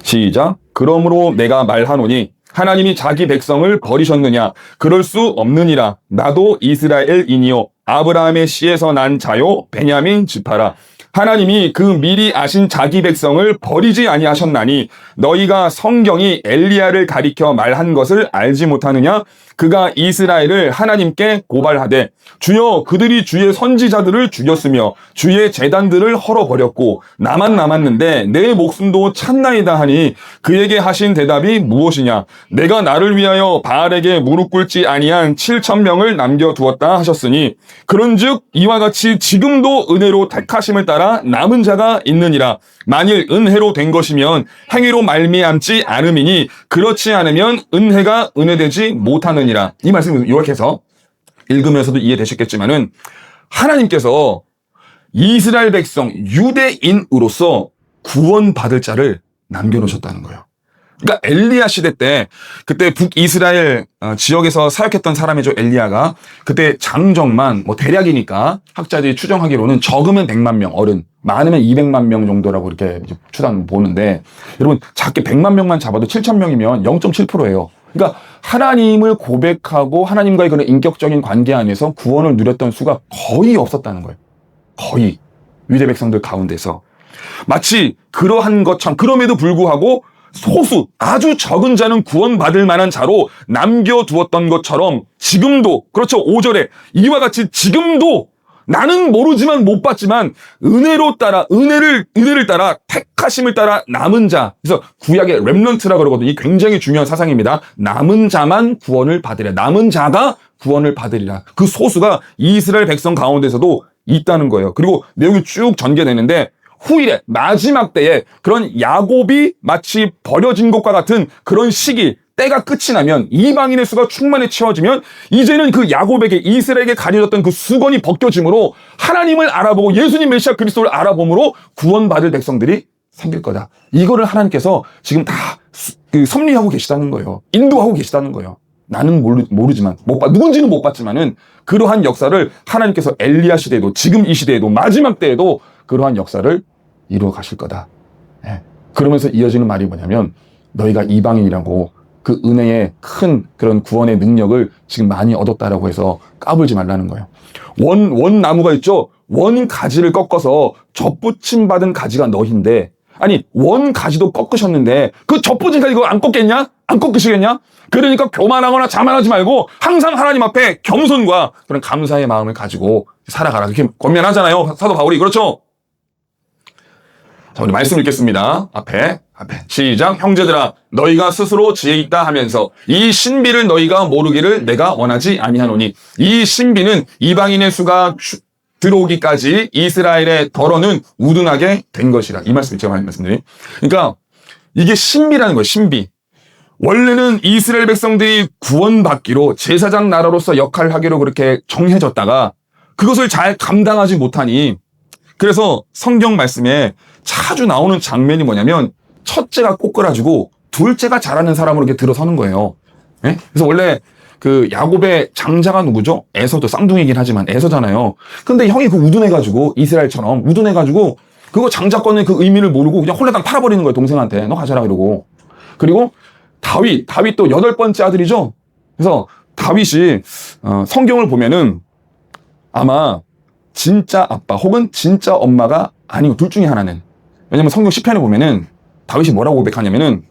시작. 그러므로 내가 말하노니 하나님이 자기 백성을 버리셨느냐? 그럴 수 없느니라. 나도 이스라엘인이요 아브라함의 씨에서 난 자요 베냐민 지파라. 하나님이 그 미리 아신 자기 백성을 버리지 아니하셨나니 너희가 성경이 엘리야를 가리켜 말한 것을 알지 못하느냐? 그가 이스라엘을 하나님께 고발하되 주여 그들이 주의 선지자들을 죽였으며 주의 제단들을 헐어버렸고 나만 남았는데 내 목숨도 찾나이다 하니 그에게 하신 대답이 무엇이냐? 내가 나를 위하여 바알에게 무릎 꿇지 아니한 7,000명을 남겨두었다 하셨으니 그런즉 이와 같이 지금도 은혜로 택하심을 따라 남은 자가 있느니라. 만일 은혜로 된 것이면 행위로 말미암지 않음이니 그렇지 않으면 은혜가 은혜되지 못하느니라. 이 말씀을 요약해서 읽으면서도 이해되셨겠지만은 하나님께서 이스라엘 백성 유대인으로서 구원받을 자를 남겨놓으셨다는 거예요. 그러니까 엘리야 시대 때 그때 북이스라엘 지역에서 사역했던 사람이죠. 엘리야가 그때 장정만 뭐 대략이니까 학자들이 추정하기로는 적으면 100만 명 어른 많으면 200만 명 정도라고 이렇게 추산 보는데 여러분 작게 100만 명만 잡아도 7,000명이면 0.7%예요. 그러니까 하나님을 고백하고 하나님과의 그런 인격적인 관계 안에서 구원을 누렸던 수가 거의 없었다는 거예요. 거의 유대 백성들 가운데서 마치 그러한 것처럼 그럼에도 불구하고 소수 아주 적은 자는 구원받을 만한 자로 남겨두었던 것처럼 지금도 그렇죠. 5절에 이와 같이 지금도 나는 모르지만 못 봤지만 은혜를 따라 택하심을 따라 남은 자. 그래서 구약의 렘넌트라 그러거든요. 이 굉장히 중요한 사상입니다. 남은 자만 구원을 받으리라. 남은 자가 구원을 받으리라. 그 소수가 이스라엘 백성 가운데서도 있다는 거예요. 그리고 내용이 쭉 전개되는데 후일에 마지막 때에 그런 야곱이 마치 버려진 것과 같은 그런 시기 때가 끝이 나면 이방인의 수가 충만히 채워지면 이제는 그 야곱에게 이스라엘에게 가려졌던 그 수건이 벗겨짐으로 하나님을 알아보고 예수님 메시아 그리스도를 알아봄으로 구원받을 백성들이 생길 거다. 이거를 하나님께서 지금 다 섭리하고 계시다는 거예요. 인도하고 계시다는 거예요. 나는 모르지만 누군지는 못 봤지만은 그러한 역사를 하나님께서 엘리야 시대에도 지금 이 시대에도 마지막 때에도 그러한 역사를 이루어 가실 거다. 예. 그러면서 이어지는 말이 뭐냐면 너희가 이방인이라고 그 은혜의 큰 그런 구원의 능력을 지금 많이 얻었다라고 해서 까불지 말라는 거예요. 원 나무가 있죠. 원 가지를 꺾어서 접붙임 받은 가지가 너희인데 아니 원 가지도 꺾으셨는데 그 접붙임 가지 이거 안 꺾겠냐? 안 꺾으시겠냐? 그러니까 교만하거나 자만하지 말고 항상 하나님 앞에 겸손과 그런 감사의 마음을 가지고 살아가라. 이렇게 권면하잖아요. 사도 바울이. 그렇죠? 자, 우리 말씀 읽겠습니다. 앞에. 시작. 형제들아, 너희가 스스로 지혜 있다 하면서 이 신비를 너희가 모르기를 내가 원하지 아니하노니 이 신비는 이방인의 수가 들어오기까지 이스라엘의 덜어는 우둔하게 된 것이라. 이 말씀 제가 말씀드린. 그러니까 이게 신비라는 거예요. 신비. 원래는 이스라엘 백성들이 구원받기로 제사장 나라로서 역할을 하기로 그렇게 정해졌다가 그것을 잘 감당하지 못하니 그래서 성경 말씀에 자주 나오는 장면이 뭐냐면 첫째가 꼬꾸라지고 둘째가 잘하는 사람으로 이렇게 들어서는 거예요. 예? 그래서 원래 그 야곱의 장자가 누구죠? 에서도 쌍둥이긴 하지만 에서잖아요. 근데 형이 그 우둔해가지고 이스라엘처럼 우둔해가지고 그거 장자권의 그 의미를 모르고 그냥 홀라당 팔아버리는 거예요. 동생한테. 너 가져라 이러고. 그리고 다윗도 8번째 아들이죠. 그래서 다윗이 성경을 보면은 아마 진짜 아빠 혹은 진짜 엄마가 아니고 둘 중에 하나는. 왜냐면 성경 시편에 보면은 다윗이 뭐라고 고백하냐면은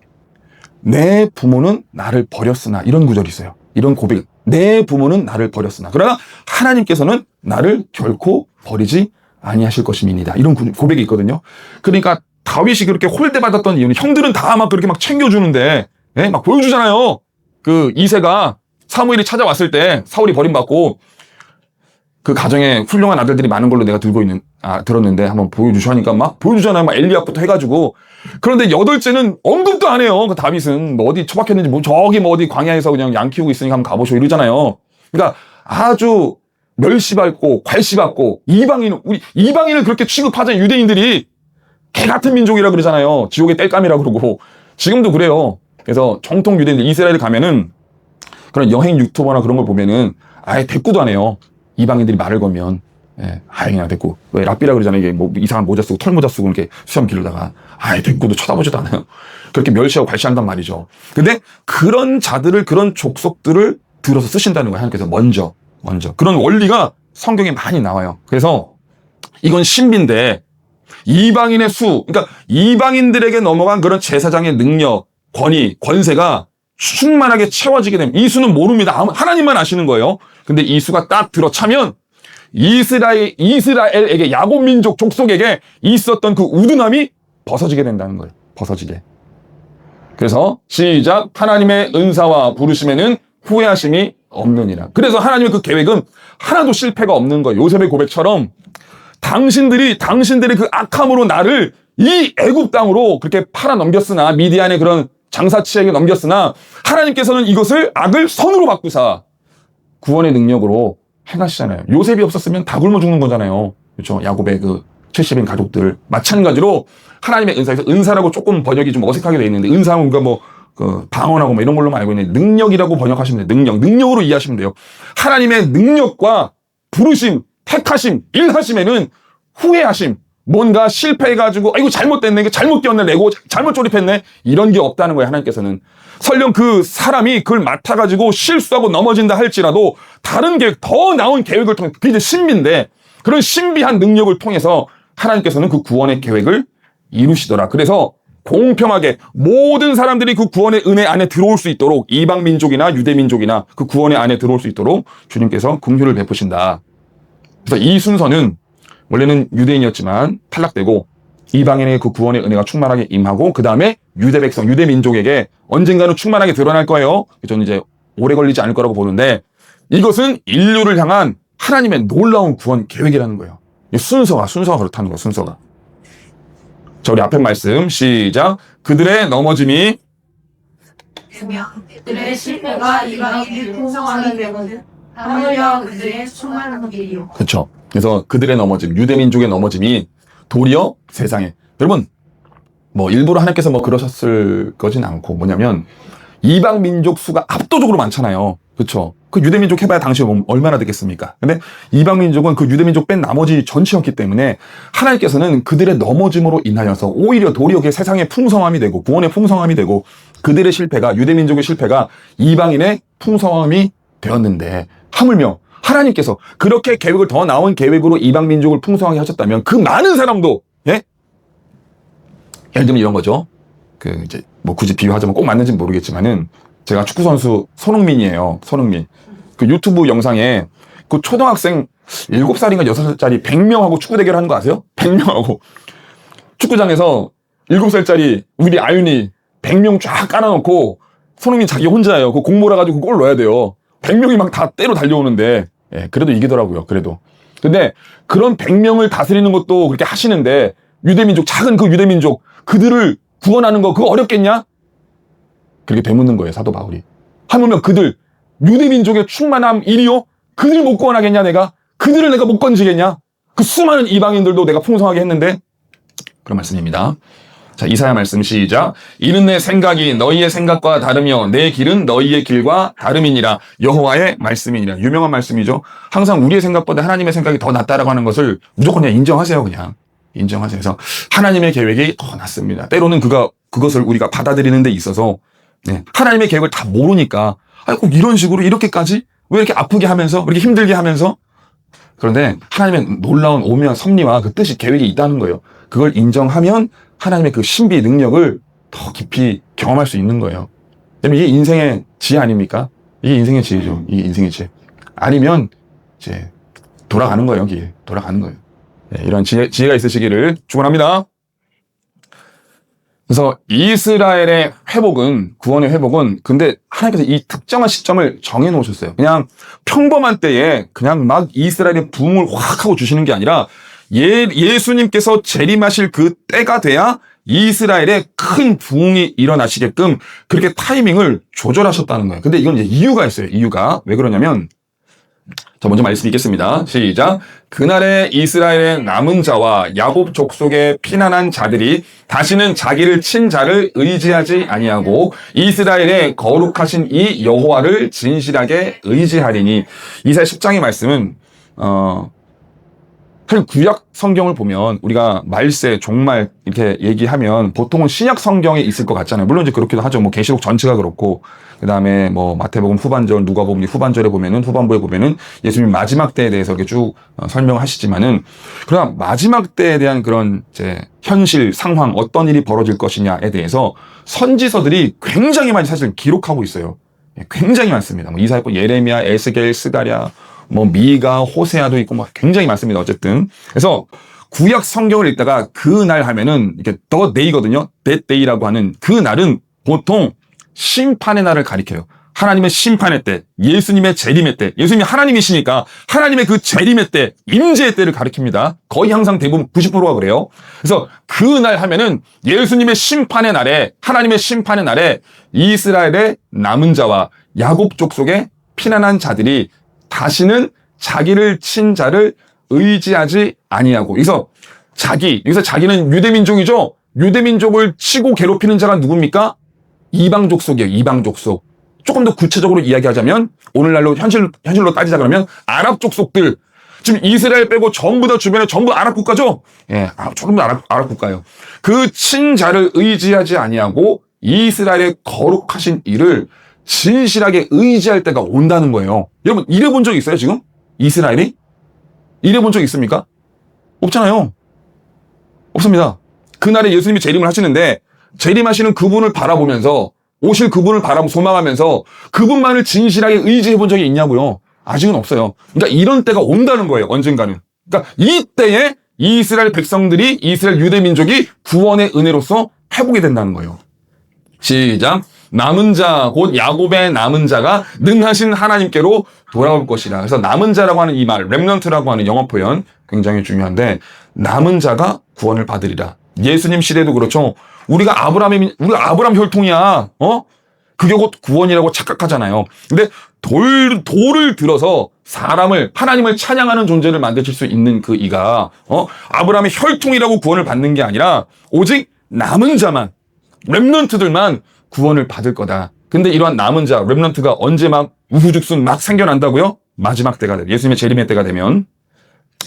내 부모는 나를 버렸으나 이런 구절이 있어요. 이런 고백. 내 부모는 나를 버렸으나 그러나 하나님께서는 나를 결코 버리지 아니하실 것임이니이다. 이런 고백이 있거든요. 그러니까 다윗이 그렇게 홀대받았던 이유는 형들은 다 막 그렇게 막 챙겨주는데 예? 막 보여주잖아요. 그 이새가 사무엘이 찾아왔을 때 사울이 버림받고 그 가정에 훌륭한 아들들이 많은 걸로 내가 들었는데 한번 보여주셔 하니까 막 보여주잖아요. 막 엘리압부터 해가지고. 그런데 8째는 언급도 안 해요. 그 다윗은 뭐 어디 처박혔는지 뭐 저기 뭐 어디 광야에서 그냥 양 키우고 있으니까 한번 가보시오 이러잖아요. 그러니까 아주 멸시받고 괄시받고 우리 이방인을 그렇게 취급하자 유대인들이 개 같은 민족이라 그러잖아요. 지옥의 땔감이라 그러고. 지금도 그래요. 그래서 정통 유대인들 이스라엘 가면은 그런 여행 유튜버나 그런 걸 보면은 아예 대꾸도 안 해요. 이방인들이 말을 걸면. 예, 아예 그냥 대꾸. 왜 랍비라 그러잖아요. 이게 뭐 이상한 모자 쓰고 털모자 쓰고 이렇게 수염 기르다가 아예 대꾸도 쳐다보지도 않아요. 그렇게 멸시하고 괄시한단 말이죠. 근데 그런 자들을 그런 족속들을 들어서 쓰신다는 거예요. 하나님께서 먼저. 그런 원리가 성경에 많이 나와요. 그래서 이건 신비인데 이방인의 수, 그러니까 이방인들에게 넘어간 그런 제사장의 능력, 권위, 권세가 충만하게 채워지게 되면 이 수는 모릅니다. 하나님만 아시는 거예요. 근데 이 수가 딱 들어차면 이스라엘에게 야곱 민족 족속에게 있었던 그 우둔함이 벗어지게 된다는 거예요. 벗어지게. 그래서 시작. 하나님의 은사와 부르심에는 후회하심이 없느니라. 그래서 하나님의 그 계획은 하나도 실패가 없는 거예요. 요셉의 고백처럼 당신들의 그 악함으로 나를 이 애굽 땅으로 그렇게 팔아 넘겼으나 미디안의 그런 장사치에게 넘겼으나 하나님께서는 이것을 악을 선으로 바꾸사 구원의 능력으로 행하시잖아요. 요셉이 없었으면 다 굶어 죽는 거잖아요. 그렇죠? 야곱의 그 70인 가족들 마찬가지로 하나님의 은사에서 은사라고 조금 번역이 좀 어색하게 돼 있는데 은사는 우리가 뭐 그 방언하고 뭐 이런 걸로만 알고 있는데 능력이라고 번역하시면 돼요. 능력으로 이해하시면 돼요. 하나님의 능력과 부르심, 택하심, 일하심에는 후회하심, 뭔가 실패해가지고 아이고 잘못됐네, 이거 잘못 끼웠네, 레고 잘못 조립했네 이런 게 없다는 거예요. 하나님께서는 설령 그 사람이 그걸 맡아가지고 실수하고 넘어진다 할지라도 다른 계획, 더 나은 계획을 통해 그게 이제 신비인데 그런 신비한 능력을 통해서 하나님께서는 그 구원의 계획을 이루시더라. 그래서 공평하게 모든 사람들이 그 구원의 은혜 안에 들어올 수 있도록 이방 민족이나 유대 민족이나 그 구원의 안에 들어올 수 있도록 주님께서 긍휼을 베푸신다. 그래서 이 순서는 원래는 유대인이었지만 탈락되고 이방인의 그 구원의 은혜가 충만하게 임하고 그 다음에 유대 백성, 유대 민족에게 언젠가는 충만하게 드러날 거예요. 저는 이제 오래 걸리지 않을 거라고 보는데 이것은 인류를 향한 하나님의 놀라운 구원 계획이라는 거예요. 순서가 그렇다는 거예요. 순서가. 자, 우리 앞에 말씀 시작. 그들의 넘어짐이 그들의 실패가 이방인의 풍성하게 되거든 하물며 그들의 충만한 길이요. 그렇죠. 그래서 그들의 넘어짐, 유대 민족의 넘어짐이 도리어 세상에. 여러분, 뭐 일부러 하나님께서 뭐 그러셨을 거진 않고 뭐냐면 이방 민족 수가 압도적으로 많잖아요. 그렇죠. 그 유대 민족 해봐야 당시 얼마나 되겠습니까? 근데 이방 민족은 그 유대 민족 뺀 나머지 전체였기 때문에 하나님께서는 그들의 넘어짐으로 인하여서 오히려 도리어 세상의 풍성함이 되고 구원의 풍성함이 되고 그들의 실패가 유대 민족의 실패가 이방인의 풍성함이 되었는데 하물며 하나님께서 그렇게 계획을 더 나은 계획으로 이방 민족을 풍성하게 하셨다면 그 많은 사람도 예를 들면 이런 거죠. 그 이제 뭐 굳이 비유하자면 꼭 맞는지는 모르겠지만은 제가 축구 선수 손흥민이에요. 손흥민. 그 유튜브 영상에 그 초등학생 7살인가 6살짜리 100명하고 축구 대결하는 거 아세요? 100명하고 축구장에서 7살짜리 우리 아윤이 100명 쫙 깔아놓고 손흥민 자기 혼자예요. 그 공 몰아가지고 골 넣어야 돼요. 100명이 막 다 때로 달려오는데 그래도 이기더라고요. 그래도. 근데 그런 100명을 다스리는 것도 그렇게 하시는데 유대민족, 작은 그 유대민족 그들을 구원하는 거 그거 어렵겠냐? 그렇게 되묻는 거예요. 사도 바울이. 하물며 그들 유대민족의 충만함 일이요? 그들 못 구원하겠냐 내가? 그들을 내가 못 건지겠냐? 그 수많은 이방인들도 내가 풍성하게 했는데 그런 말씀입니다. 자, 이사야 말씀 시작. 이는 내 생각이 너희의 생각과 다르며 내 길은 너희의 길과 다름이니라. 여호와의 말씀이니라. 유명한 말씀이죠. 항상 우리의 생각보다 하나님의 생각이 더 낫다라고 하는 것을 무조건 그냥 인정하세요. 그냥 인정하세요. 그래서 하나님의 계획이 더 낫습니다. 때로는 그것을 우리가 받아들이는 데 있어서 하나님의 계획을 다 모르니까 꼭 이런 식으로 이렇게까지 왜 이렇게 아프게 하면서 왜 이렇게 힘들게 하면서 그런데 하나님의 놀라운 오묘한 섭리와 그 뜻이 계획이 있다는 거예요. 그걸 인정하면 하나님의 그 신비 능력을 더 깊이 경험할 수 있는 거예요. 이게 인생의 지혜 아닙니까? 이게 인생의 지혜죠. 이게 인생의 지혜. 아니면 이제 돌아가는 거예요. 길 돌아가는 거예요. 이런 지혜가 있으시기를 축원합니다. 그래서 이스라엘의 회복은 구원의 회복은 근데 하나님께서 이 특정한 시점을 정해 놓으셨어요. 그냥 평범한 때에 그냥 막 이스라엘의 부흥을 확 하고 주시는 게 아니라 예수님께서 재림하실 그 때가 돼야 이스라엘의 큰 부흥이 일어나시게끔 그렇게 타이밍을 조절하셨다는 거예요. 근데 이건 이제 이유가 있어요. 이유가 왜 그러냐면 자, 먼저 말씀 읽겠습니다. 시작. 그날에 이스라엘의 남은 자와 야곱 족속의 피난한 자들이 다시는 자기를 친 자를 의지하지 아니하고 이스라엘의 거룩하신 이 여호와를 진실하게 의지하리니. 이사야 10장의 말씀은 사실 구약 성경을 보면 우리가 말세, 종말 이렇게 얘기하면 보통은 신약 성경에 있을 것 같잖아요. 물론 이제 그렇기도 하죠. 뭐 계시록 전체가 그렇고, 그 다음에 뭐 마태복음 후반절, 누가복음 후반절에 보면은, 후반부에 보면은 예수님 마지막 때에 대해서 이렇게 쭉 설명을 하시지만은, 그러나 마지막 때에 대한 그런 이제 현실 상황, 어떤 일이 벌어질 것이냐에 대해서 선지서들이 굉장히 많이 사실 기록하고 있어요. 굉장히 많습니다. 뭐 이사야, 예레미야, 에스겔, 스가랴, 뭐 미가, 호세아도 있고 뭐 굉장히 많습니다. 어쨌든 그래서 구약 성경을 읽다가 그 날 하면은 이게 the day거든요. that day라고 하는 그 날은 보통 심판의 날을 가리켜요. 하나님의 심판의 때, 예수님의 재림의 때, 예수님이 하나님이시니까 하나님의 그 재림의 때, 임재의 때를 가리킵니다. 거의 항상 대부분 90%가 그래요. 그래서 그 날 하면은 예수님의 심판의 날에, 하나님의 심판의 날에 이스라엘의 남은 자와 야곱 족속의 피난한 자들이 다시는 자기를 친 자를 의지하지 아니하고, 여기서 자기는 유대민족이죠. 유대민족을 치고 괴롭히는 자가 누굽니까? 이방 족속이에요. 이방 족속. 조금 더 구체적으로 이야기하자면 오늘날로 현실로 따지자 그러면 아랍 족속들, 지금 이스라엘 빼고 전부 다 주변에 전부 아랍 국가죠. 예, 조금 더 아랍 국가예요. 그 친자를 의지하지 아니하고 이스라엘의 거룩하신 이를 진실하게 의지할 때가 온다는 거예요. 여러분, 이래 본 적 있어요, 지금? 이스라엘이? 이래 본 적 있습니까? 없잖아요. 없습니다. 그날에 예수님이 재림을 하시는데, 재림하시는 그분을 바라보면서, 오실 그분을 소망하면서, 그분만을 진실하게 의지해 본 적이 있냐고요? 아직은 없어요. 그러니까 이런 때가 온다는 거예요, 언젠가는. 그러니까 이때에 이스라엘 백성들이, 이스라엘 유대민족이 구원의 은혜로서 회복이 된다는 거예요. 시작. 남은 자, 곧 야곱의 남은 자가 능하신 하나님께로 돌아올 것이라. 그래서 남은 자라고 하는 이 말, 렘넌트라고 하는 영어 표현 굉장히 중요한데, 남은 자가 구원을 받으리라. 예수님 시대도 그렇죠. 우리가 아브라함 혈통이야. 그게 곧 구원이라고 착각하잖아요. 근데 돌을 들어서 하나님을 찬양하는 존재를 만드실 수 있는 그 이가, 아브라함의 혈통이라고 구원을 받는 게 아니라, 오직 남은 자만, 렘넌트들만 구원을 받을 거다. 근데 이러한 남은 자, 렘넌트가 언제 막 우후죽순 막 생겨난다고요? 마지막 때가 돼. 예수님의 재림의 때가 되면.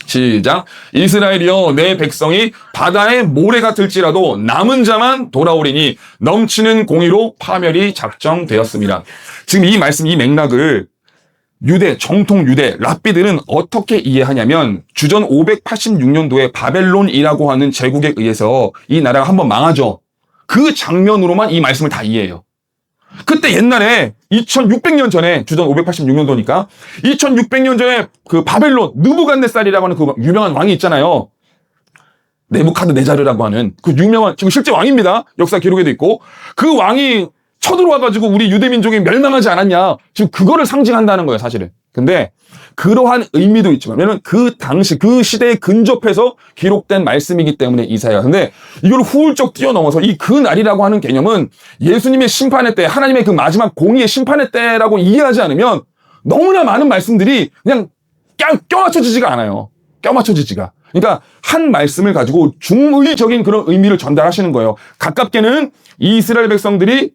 시작. 이스라엘이여, 내 백성이 바다의 모래 같을지라도 남은 자만 돌아오리니 넘치는 공의로 파멸이 작정되었습니다. 지금 이 말씀, 이 맥락을 정통 유대, 랍비들은 어떻게 이해하냐면, 주전 586년도에 바벨론이라고 하는 제국에 의해서 이 나라가 한번 망하죠. 그 장면으로만 이 말씀을 다 이해해요. 그때 옛날에 2600년 전에, 주전 586년도니까 2600년 전에 그 바벨론 느부갓네살이라고 하는 그 유명한 왕이 있잖아요. 네부카드네자르라고 하는 그 유명한, 지금 실제 왕입니다. 역사 기록에도 있고. 그 왕이 쳐들어와가지고 우리 유대민족이 멸망하지 않았냐. 지금 그거를 상징한다는 거예요, 사실은. 근데 그러한 의미도 있지만, 왜냐면 그 당시, 그 시대에 근접해서 기록된 말씀이기 때문에 이사야. 근데 이걸 후울적 뛰어넘어서 이 그 날이라고 하는 개념은 예수님의 심판의 때, 하나님의 그 마지막 공의의 심판의 때라고 이해하지 않으면 너무나 많은 말씀들이 그냥 껴맞춰지지가 않아요. 껴맞춰지지가. 그러니까 한 말씀을 가지고 중의적인 그런 의미를 전달하시는 거예요. 가깝게는 이스라엘 백성들이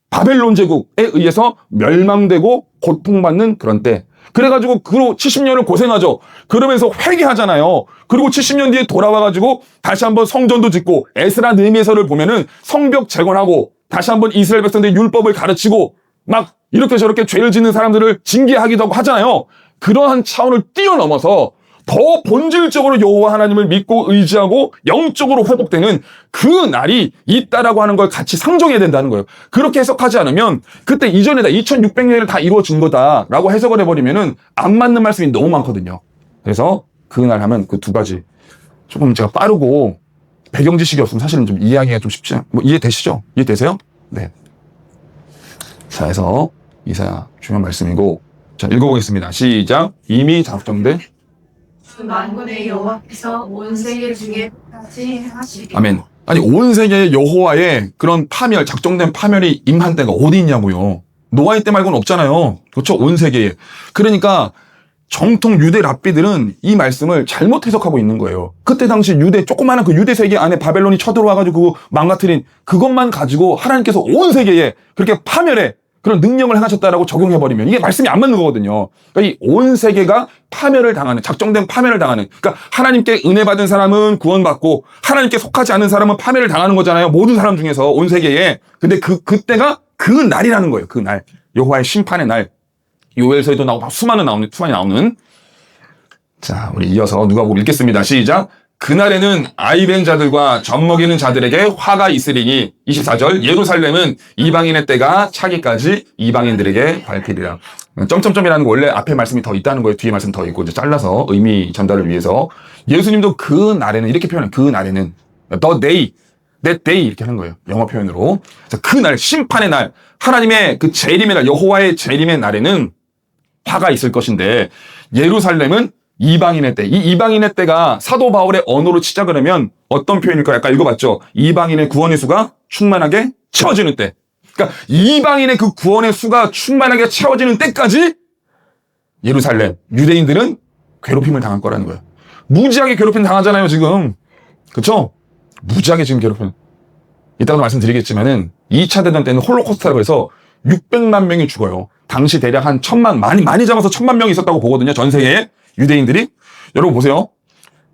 바벨론 제국에 의해서 멸망되고 고통받는 그런 때. 그래가지고 그로 70년을 고생하죠. 그러면서 회개하잖아요. 그리고 70년 뒤에 돌아와가지고 다시 한번 성전도 짓고, 에스라 느헤미야서를 보면은 성벽 재건하고 다시 한번 이스라엘 백성들의 율법을 가르치고 막 이렇게 저렇게 죄를 짓는 사람들을 징계하기도 하고 하잖아요. 그러한 차원을 뛰어넘어서 더 본질적으로 여호와 하나님을 믿고 의지하고 영적으로 회복되는 그 날이 있다라고 하는 걸 같이 상정해야 된다는 거예요. 그렇게 해석하지 않으면 그때 이전에 다 2600년을 다 이루어진 거다라고 해석을 해버리면은 안 맞는 말씀이 너무 많거든요. 그래서 그 날 하면 그 두 가지, 조금 제가 빠르고 배경 지식이 없으면 사실은 좀 이해하기가 좀 쉽지 뭐 이해되시죠? 이해되세요? 네. 자, 해서 이사야 중요한 말씀이고, 자, 읽어보겠습니다. 시작. 이미 작정된 만군의 여호와께서 온 세계 중에 끝까지 하시기. 아멘. 아니, 온 세계의 여호와의 그런 파멸, 작정된 파멸이 임한 때가 어디 있냐고요. 노아의 때 말고는 없잖아요. 그렇죠? 온 세계에. 그러니까 정통 유대 랍비들은 이 말씀을 잘못 해석하고 있는 거예요. 그때 당시 조그마한 그 유대 세계 안에 바벨론이 쳐들어와가지고 망가뜨린 그것만 가지고 하나님께서 온 세계에 그렇게 파멸해, 그런 능력을 행하셨다라고 적용해버리면 이게 말씀이 안 맞는 거거든요. 그러니까 이 온 세계가 파멸을 당하는, 작정된 파멸을 당하는, 그러니까 하나님께 은혜 받은 사람은 구원받고 하나님께 속하지 않은 사람은 파멸을 당하는 거잖아요. 모든 사람 중에서 온 세계에. 근데 그때가 그 날이라는 거예요. 그 날. 여호와의 심판의 날. 요엘서에도 나오고 수많이 나오는. 자, 우리 이어서 누가복음 읽겠습니다. 시작. 그날에는 아이벤 자들과 젖먹이는 자들에게 화가 있으리니 24절 예루살렘은 이방인의 때가 차기까지 이방인들에게 밝히리라. 점점점이라는 거 원래 앞에 말씀이 더 있다는 거예요. 뒤에 말씀 더 있고 이제 잘라서 의미 전달을 위해서 예수님도 그 날에는 이렇게 표현해요. 그 날에는 the day, that day 이렇게 하는 거예요. 영어 표현으로. 그 날, 심판의 날, 하나님의 그 재림의 날, 여호와의 재림의 날에는 화가 있을 것인데 예루살렘은 이방인의 때. 이 이방인의 때가 사도 바울의 언어로 치자 그러면 어떤 표현일까요? 아까 읽어봤죠? 이방인의 구원의 수가 충만하게 채워지는 때. 그러니까 이방인의 그 구원의 수가 충만하게 채워지는 때까지 예루살렘, 유대인들은 괴롭힘을 당할 거라는 거예요. 무지하게 괴롭힘 당하잖아요, 지금. 그쵸? 무지하게 지금 괴롭힘. 이따가도 말씀드리겠지만은 2차 대전 때는 홀로코스트라고 해서 600만 명이 죽어요. 당시 대략 한 1000만, 많이 잡아서 1000만 명이 있었다고 보거든요, 전 세계에. 유대인들이. 여러분 보세요.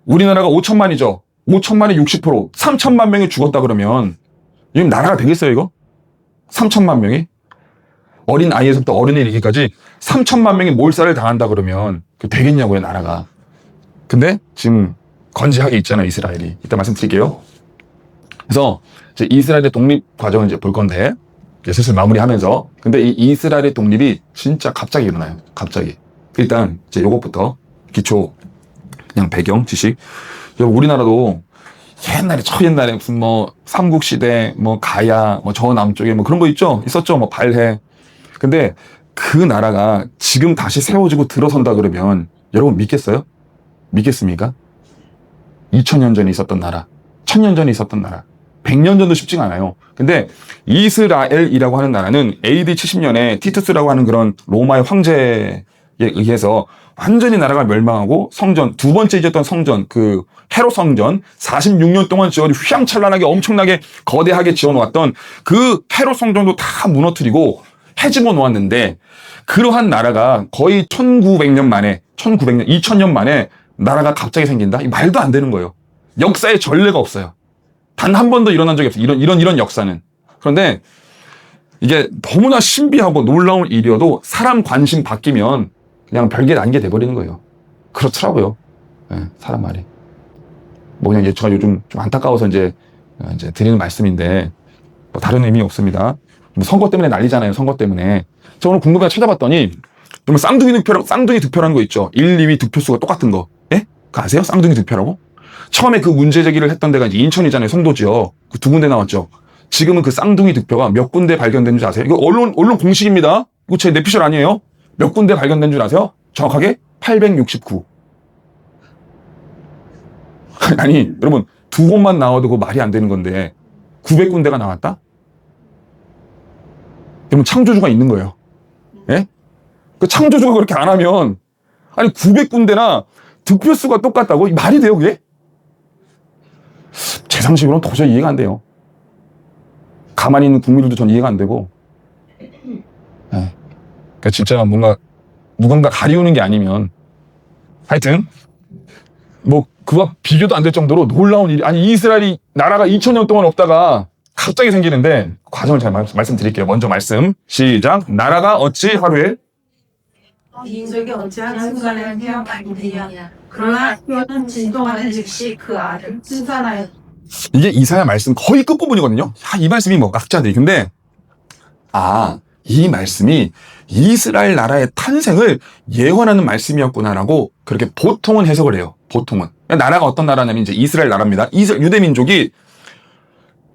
우리나라가 5천만이죠. 5천만의 60%, 3천만 명이 죽었다 그러면 이건 나라가 되겠어요, 이거? 3천만 명이? 어린 아이에서부터 어른에 이르기까지 3천만 명이 몰살을 당한다 그러면 되겠냐고요, 나라가. 근데 지금 건재하게 있잖아요, 이스라엘이. 이따 말씀드릴게요. 그래서 이제 이스라엘의 독립 과정을 이제 볼 건데 이제 슬슬 마무리하면서. 근데 이 이스라엘의 독립이 진짜 갑자기 일어나요. 갑자기. 일단 이제 요것부터 기초 그냥 배경 지식. 여러분 우리나라도 옛날에 옛날에 무슨 뭐 삼국시대 뭐 가야 뭐 저 남쪽에 뭐 그런 거 있죠. 있었죠. 뭐 발해. 근데 그 나라가 지금 다시 세워지고 들어선다 그러면 여러분 믿겠어요? 믿겠습니까? 2000년 전에 있었던 나라, 1000년 전에 있었던 나라, 100년 전도 쉽지가 않아요. 근데 이스라엘이라고 하는 나라는 AD 70년에 티투스라고 하는 그런 로마의 황제에 의해서 완전히 나라가 멸망하고 성전, 두 번째 지었던 성전, 그 헤롯 성전, 46년 동안 지어 휘황찬란하게 엄청나게 거대하게 지어놓았던 그 헤롯 성전도 다 무너뜨리고 해집어 놓았는데, 그러한 나라가 거의 1900년 만에, 2000년 만에 나라가 갑자기 생긴다? 이 말도 안 되는 거예요. 역사에 전례가 없어요. 단 한 번도 일어난 적이 없어요. 이런 역사는. 그런데 이게 너무나 신비하고 놀라운 일이어도 사람 관심 바뀌면 그냥 별게 난게 돼버리는 거예요. 그렇더라고요. 네, 사람 말이. 뭐 그냥 제가 요즘 좀 안타까워서 이제 드리는 말씀인데 뭐 다른 의미 없습니다. 뭐 선거 때문에 난리잖아요. 선거 때문에. 저 오늘 궁금해서 찾아봤더니 정말 쌍둥이 득표라는 거 있죠. 1, 2위 득표수가 똑같은 거. 예? 그거 아세요? 쌍둥이 득표라고? 처음에 그 문제 제기를 했던 데가 이제 인천이잖아요. 송도지역. 그 두 군데 나왔죠. 지금은 그 쌍둥이 득표가 몇 군데 발견된 줄 아세요? 이거 언론 공식입니다. 이거 제 내피셜 아니에요. 몇 군데 발견된 줄 아세요? 정확하게 869. 아니, 여러분, 두 곳만 나와도 그거 말이 안 되는 건데 900군데가 나왔다? 그러면 창조주가 있는 거예요. 예? 그 창조주가 그렇게 안 하면, 아니, 900군데나 득표수가 똑같다고? 말이 돼요, 그게? 제 상식으로는 도저히 이해가 안 돼요. 가만히 있는 국민들도 전 이해가 안 되고. 예. 그러니까 진짜 뭔가, 누군가 가리우는 게 아니면, 하여튼, 뭐, 그와 비교도 안 될 정도로 놀라운 일이, 아니, 이스라엘이 나라가 2000년 동안 없다가 갑자기 생기는데, 과정을 잘 말씀드릴게요. 먼저 말씀. 시작. 나라가 어찌 하루에? 민족이 어찌 한순간에 태어나느냐. 그러나 그는 진동하는 즉시 그 알을 순산하여. 이게 이사야 말씀 거의 끝부분이거든요. 이 말씀이 뭐 학자들이. 근데, 이 말씀이 이스라엘 나라의 탄생을 예언하는 말씀이었구나라고 그렇게 보통은 해석을 해요. 보통은. 나라가 어떤 나라냐면 이제 이스라엘 나라입니다. 유대민족이,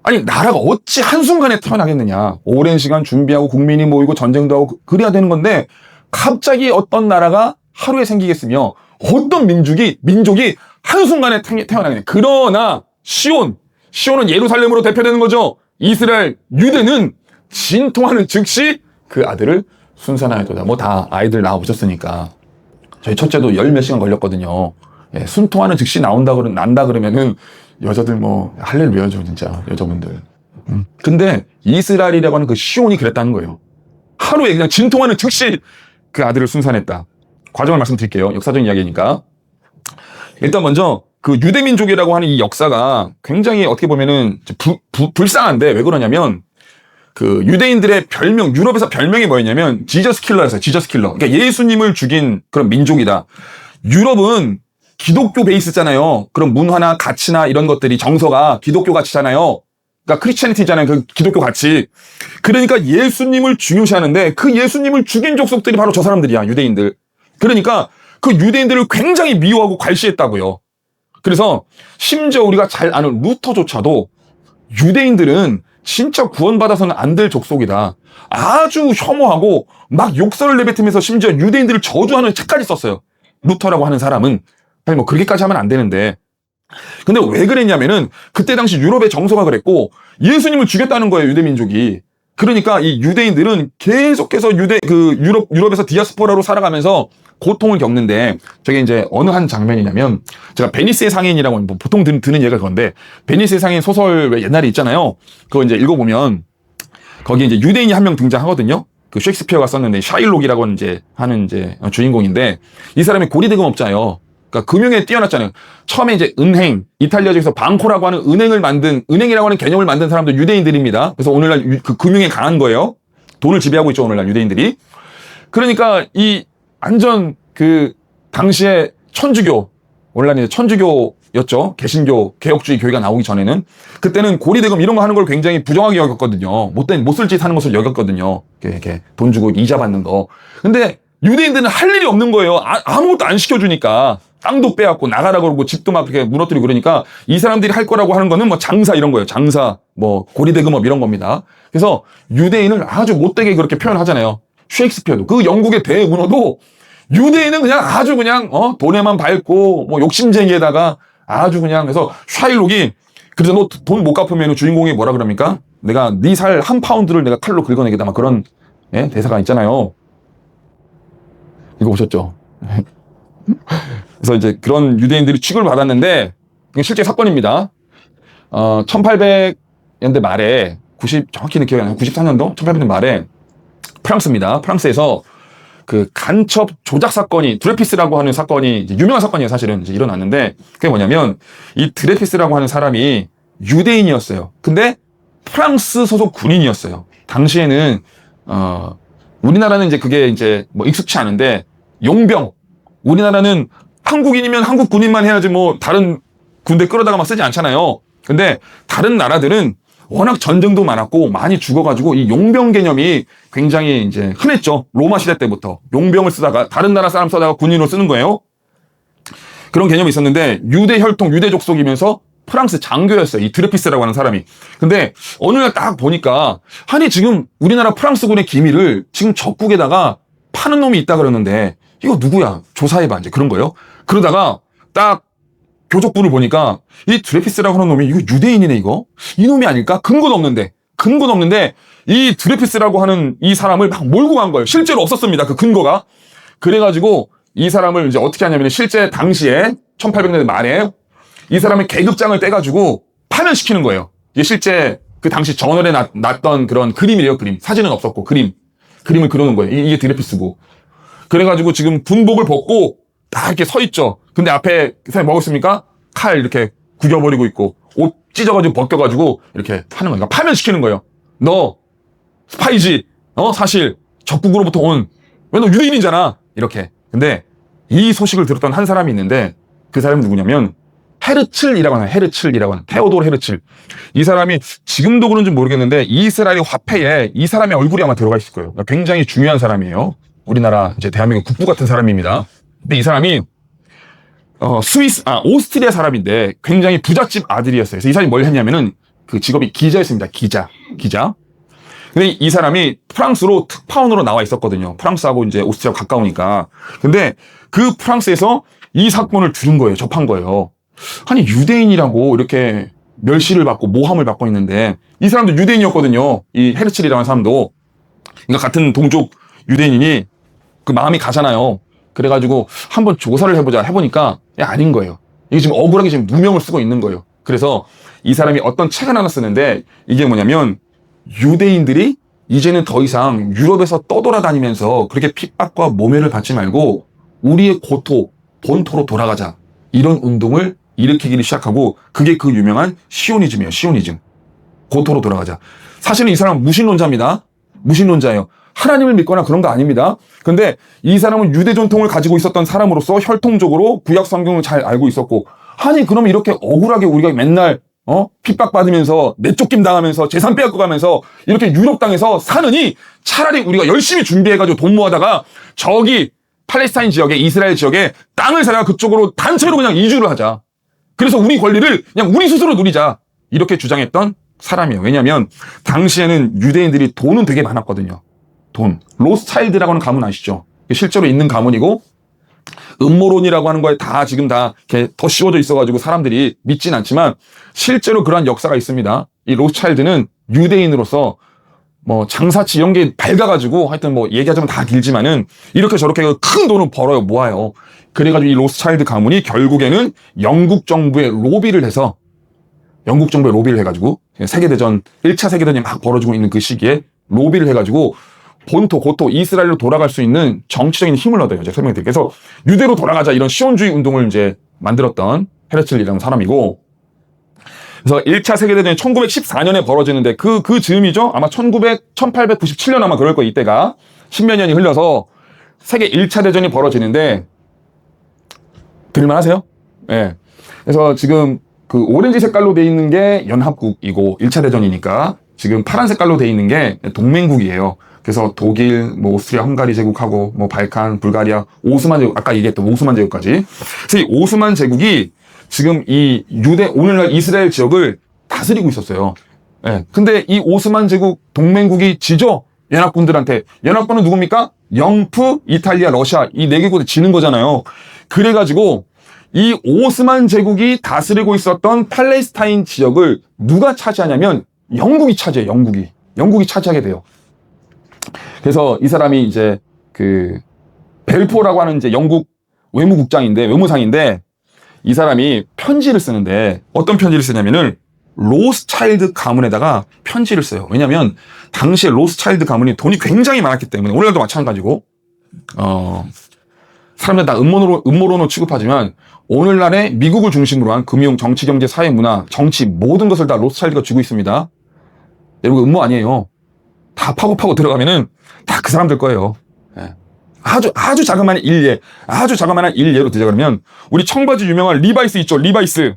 아니, 나라가 어찌 한순간에 태어나겠느냐. 오랜 시간 준비하고 국민이 모이고 전쟁도 하고 그래야 되는 건데, 갑자기 어떤 나라가 하루에 생기겠으며, 어떤 민족이 한순간에 태어나겠냐. 그러나, 시온은 예루살렘으로 대표되는 거죠. 이스라엘, 유대는 진통하는 즉시 그 아들을 순산하였도다. 뭐 다 아이들 낳아보셨으니까. 저희 첫째도 10몇 시간 걸렸거든요. 예, 순통하는 즉시 난다 그러면은 여자들 뭐 할렐루야죠, 진짜. 여자분들. 근데 이스라엘이라고 하는 그 시온이 그랬다는 거예요. 하루에 그냥 진통하는 즉시 그 아들을 순산했다. 과정을 말씀드릴게요. 역사적인 이야기니까. 일단 먼저 그 유대민족이라고 하는 이 역사가 굉장히 어떻게 보면은 불쌍한데 왜 그러냐면 그 유대인들의 별명, 유럽에서 별명이 뭐였냐면 지저스 킬러였어요. 지저스 킬러. 그러니까 예수님을 죽인 그런 민족이다. 유럽은 기독교 베이스잖아요. 그런 문화나 가치나 이런 것들이 정서가 기독교 가치잖아요. 그러니까 크리스천리티잖아요. 그 기독교 가치. 그러니까 예수님을 중요시하는데 그 예수님을 죽인 족속들이 바로 저 사람들이야. 유대인들. 그러니까 그 유대인들을 굉장히 미워하고 괄시했다고요. 그래서 심지어 우리가 잘 아는 루터조차도 유대인들은 진짜 구원받아서는 안 될 족속이다. 아주 혐오하고 막 욕설을 내뱉으면서 심지어 유대인들을 저주하는 책까지 썼어요. 루터라고 하는 사람은. 아니 뭐 그렇게까지 하면 안 되는데. 근데 왜 그랬냐면은 그때 당시 유럽의 정서가 그랬고 예수님을 죽였다는 거예요. 유대민족이. 그러니까 이 유대인들은 계속해서 유럽에서 디아스포라로 살아가면서 고통을 겪는데 저게 이제 어느 한 장면이냐면 제가 베니스의 상인이라고 뭐 보통 드는 얘기가 그건데 베니스의 상인 소설 왜 옛날에 있잖아요. 그거 이제 읽어보면 거기 이제 유대인이 한 명 등장하거든요. 그 셰익스피어가 썼는데 샤일록이라고 이제 하는 이제 주인공인데 이 사람이 고리대금업자예요. 그러니까 금융에 뛰어났잖아요. 처음에 이제 은행, 이탈리아적에서 방코라고 하는 은행이라고 하는 개념을 만든 사람도 유대인들입니다. 그래서 오늘날 그 금융에 강한 거예요. 돈을 지배하고 있죠, 오늘날 유대인들이. 그러니까 이 완전 그 당시에 천주교, 오늘날 이제 천주교였죠. 개신교, 개혁주의 교회가 나오기 전에는 그때는 고리대금 이런 거 하는 걸 굉장히 부정하게 여겼거든요. 못쓸 짓 하는 것을 여겼거든요. 이렇게 돈 주고 이자 받는 거. 근데 유대인들은 할 일이 없는 거예요. 아무것도 안 시켜주니까. 땅도 빼앗고 나가라고 그러고 집도 막 그렇게 무너뜨리고 그러니까 이 사람들이 할 거라고 하는 거는 뭐 장사 이런 거예요. 장사, 뭐 고리대금업 이런 겁니다. 그래서 유대인을 아주 못되게 그렇게 표현하잖아요. 셰익스피어도 그 영국의 대문호도 유대인은 그냥 아주 그냥 돈에만 밟고 뭐 욕심쟁이에다가 아주 그냥 그래서 샤일록이 그래서 너 돈 못 갚으면 주인공이 뭐라 그럽니까? 내가 네 살 한 파운드를 내가 칼로 긁어내겠다 막 그런 대사가 있잖아요. 이거 보셨죠? 그래서 이제 그런 유대인들이 취급을 받았는데 이게 실제 사건입니다. 1800년대 말에 정확히는 기억이 안 나요. 94년도 1800년대 말에 프랑스입니다. 프랑스에서 그 간첩 조작 사건이 드레피스라고 하는 사건이 이제 유명한 사건이에요. 사실은 이제 일어났는데 그게 뭐냐면 이 드레피스라고 하는 사람이 유대인이었어요. 근데 프랑스 소속 군인이었어요. 당시에는 우리나라는 이제 그게 이제 뭐 익숙치 않은데 용병. 우리나라는 한국인이면 한국 군인만 해야지 뭐 다른 군대 끌어다가 막 쓰지 않잖아요. 근데 다른 나라들은 워낙 전쟁도 많았고 많이 죽어가지고 이 용병 개념이 굉장히 이제 흔했죠. 로마 시대 때부터 용병을 쓰다가 다른 나라 사람 써다가 군인으로 쓰는 거예요. 그런 개념이 있었는데 유대 혈통, 유대 족속이면서 프랑스 장교였어요. 이 드레피스라고 하는 사람이. 근데 어느 날 딱 보니까 아니 지금 우리나라 프랑스군의 기밀을 지금 적국에다가 파는 놈이 있다 그러는데 이거 누구야? 조사해봐. 이제 그런 거예요. 그러다가 딱 교적부를 보니까 이 드레피스라고 하는 놈이 이거 유대인이네 이거? 이 놈이 아닐까? 근거도 없는데 이 드레피스라고 하는 이 사람을 막 몰고 간 거예요. 실제로 없었습니다. 그 근거가. 그래가지고 이 사람을 이제 어떻게 하냐면 실제 당시에 1800년대 말에 이 사람의 계급장을 떼가지고 파면시키는 거예요. 이게 실제 그 당시 저널에 났던 그런 그림이래요. 그림. 사진은 없었고 그림을 그려놓은 거예요. 이게 드레피스고. 그래가지고 지금 군복을 벗고 딱 이렇게 서 있죠. 근데 앞에 그 사람이 먹었습니까? 칼 이렇게 구겨버리고 있고 옷 찢어가지고 벗겨가지고 이렇게 하는 거예요. 파면시키는 거예요. 너 스파이지. 사실 적국으로부터 온. 왜 너 유대인이잖아. 이렇게. 근데 이 소식을 들었던 한 사람이 있는데 그 사람이 누구냐면 헤르츠이라고 하는 테오도르 헤르츠. 이 사람이 지금도 그런지 모르겠는데 이스라엘 화폐에 이 사람의 얼굴이 아마 들어가 있을 거예요. 굉장히 중요한 사람이에요. 우리나라 이제 대한민국 국부 같은 사람입니다. 근데 이 사람이 오스트리아 사람인데 굉장히 부잣집 아들이었어요. 그래서 이 사람이 뭘 했냐면은 그 직업이 기자였습니다. 기자. 근데 이 사람이 프랑스로 특파원으로 나와 있었거든요. 프랑스하고 이제 오스트리아가 가까우니까. 근데 그 프랑스에서 이 사건을 들은 거예요. 접한 거예요. 아니 유대인이라고 이렇게 멸시를 받고 모함을 받고 있는데 이 사람도 유대인이었거든요. 이 헤르츠리라는 사람도. 그러니까 같은 동족 유대인이니 그 마음이 가잖아요. 그래가지고 한번 조사를 해보니까 아닌 거예요. 이게 지금 억울하게 지금 누명을 쓰고 있는 거예요. 그래서 이 사람이 어떤 책을 하나 쓰는데 이게 뭐냐면 유대인들이 이제는 더 이상 유럽에서 떠돌아다니면서 그렇게 핍박과 모멸을 받지 말고 우리의 본토로 돌아가자. 이런 운동을 일으키기 시작하고 그게 그 유명한 시오니즘이에요. 시오니즘. 고토로 돌아가자. 사실은 이 사람은 무신론자입니다. 무신론자예요. 하나님을 믿거나 그런 거 아닙니다. 근데 이 사람은 유대 전통을 가지고 있었던 사람으로서 혈통적으로 구약 성경을 잘 알고 있었고, 아니 그러면 이렇게 억울하게 우리가 맨날 핍박받으면서 내쫓김 당하면서 재산 빼앗고 가면서 이렇게 유럽 땅에서 사느니 차라리 우리가 열심히 준비해가지고 돈 모아다가 저기 팔레스타인 지역에, 이스라엘 지역에 땅을 사다가 그쪽으로 단체로 그냥 이주를 하자. 그래서 우리 권리를 그냥 우리 스스로 누리자. 이렇게 주장했던 사람이에요. 왜냐하면 당시에는 유대인들이 돈은 되게 많았거든요. 돈. 로스차일드라고 하는 가문 아시죠? 실제로 있는 가문이고 음모론이라고 하는 거에 다 지금 다 이렇게 더 씌워져 있어가지고 사람들이 믿진 않지만 실제로 그러한 역사가 있습니다. 이 로스차일드는 유대인으로서 뭐 장사치 이런 게 밝아가지고 하여튼 뭐 얘기하자면 다 길지만은 이렇게 저렇게 큰 돈을 벌어요. 모아요. 그래가지고 이 로스차일드 가문이 결국에는 영국 정부에 로비를 해서 해가지고 세계대전 1차 세계대전이 막 벌어지고 있는 그 시기에 로비를 해가지고 고토 이스라엘로 돌아갈 수 있는 정치적인 힘을 얻어요. 제가 설명드릴게요. 그래서 유대로 돌아가자 이런 시온주의 운동을 이제 만들었던 헤르츠리라는 사람이고, 그래서 1차 세계대전이 1914년에 벌어지는데 그 즈음이죠. 아마 1897년 아마 그럴 거예요. 이때가 10몇 년이 흘러서 세계 1차 대전이 벌어지는데 들을만하세요? 예. 네. 그래서 지금 그 오렌지 색깔로 돼 있는 게 연합국이고 1차 대전이니까 지금 파란 색깔로 돼 있는 게 동맹국이에요. 그래서 독일, 뭐 오스트리아, 헝가리 제국하고 뭐 발칸, 불가리아, 오스만 제국, 아까 얘기했던 오스만 제국까지. 그래서 이 오스만 제국이 지금 이 오늘날 이스라엘 지역을 다스리고 있었어요. 예. 근데 이 오스만 제국 동맹국이 지죠? 연합군들한테. 연합군은 누굽니까? 영프, 이탈리아, 러시아 이 네 개국이 지는 거잖아요. 그래가지고 이 오스만 제국이 다스리고 있었던 팔레스타인 지역을 누가 차지하냐면 영국이 차지해요. 영국이 차지하게 돼요. 그래서 이 사람이 이제 그 벨포라고 하는 이제 영국 외무상인데 이 사람이 편지를 쓰는데 어떤 편지를 쓰냐면은 로스차일드 가문에다가 편지를 써요. 왜냐면 당시에 로스차일드 가문이 돈이 굉장히 많았기 때문에 오늘날도 마찬가지고 사람들 다 음모론으로 취급하지만 오늘날의 미국을 중심으로 한 금융, 정치, 경제, 사회, 문화, 정치 모든 것을 다 로스차일드가 쥐고 있습니다. 여러분 음모 아니에요. 다 파고 들어가면은 다 그 사람들 거예요. 예. 아주 자그마한 일예로 드자 그러면 우리 청바지 유명한 리바이스 있죠. 리바이스.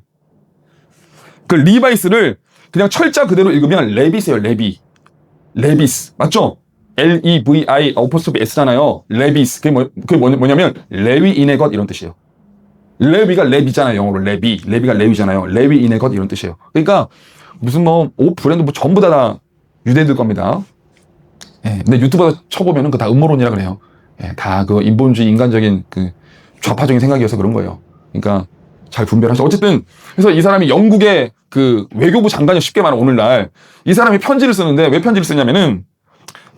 그 리바이스를 그냥 철자 그대로 읽으면 레비스예요. 레비스 맞죠? L-E-V-I 어포스토피 S잖아요. 레비스. 그게 뭐냐면 레위인의 것 이런 뜻이에요. 레위가 레비잖아요. 영어로 레비가 레위잖아요. 레위인의 것 이런 뜻이에요. 그러니까 무슨 뭐 옷 브랜드 뭐 전부 다 유대인들 겁니다. 예, 근데 유튜브에 쳐보면은 그 다 음모론이라 그래요. 예, 다 그 인본주의 인간적인 그 좌파적인 생각이어서 그런 거예요. 그러니까 잘 분별하시죠. 어쨌든 그래서 이 사람이 영국의 그 외교부 장관이 쉽게 말하면 오늘날 이 사람이 편지를 쓰는데 왜 편지를 쓰냐면은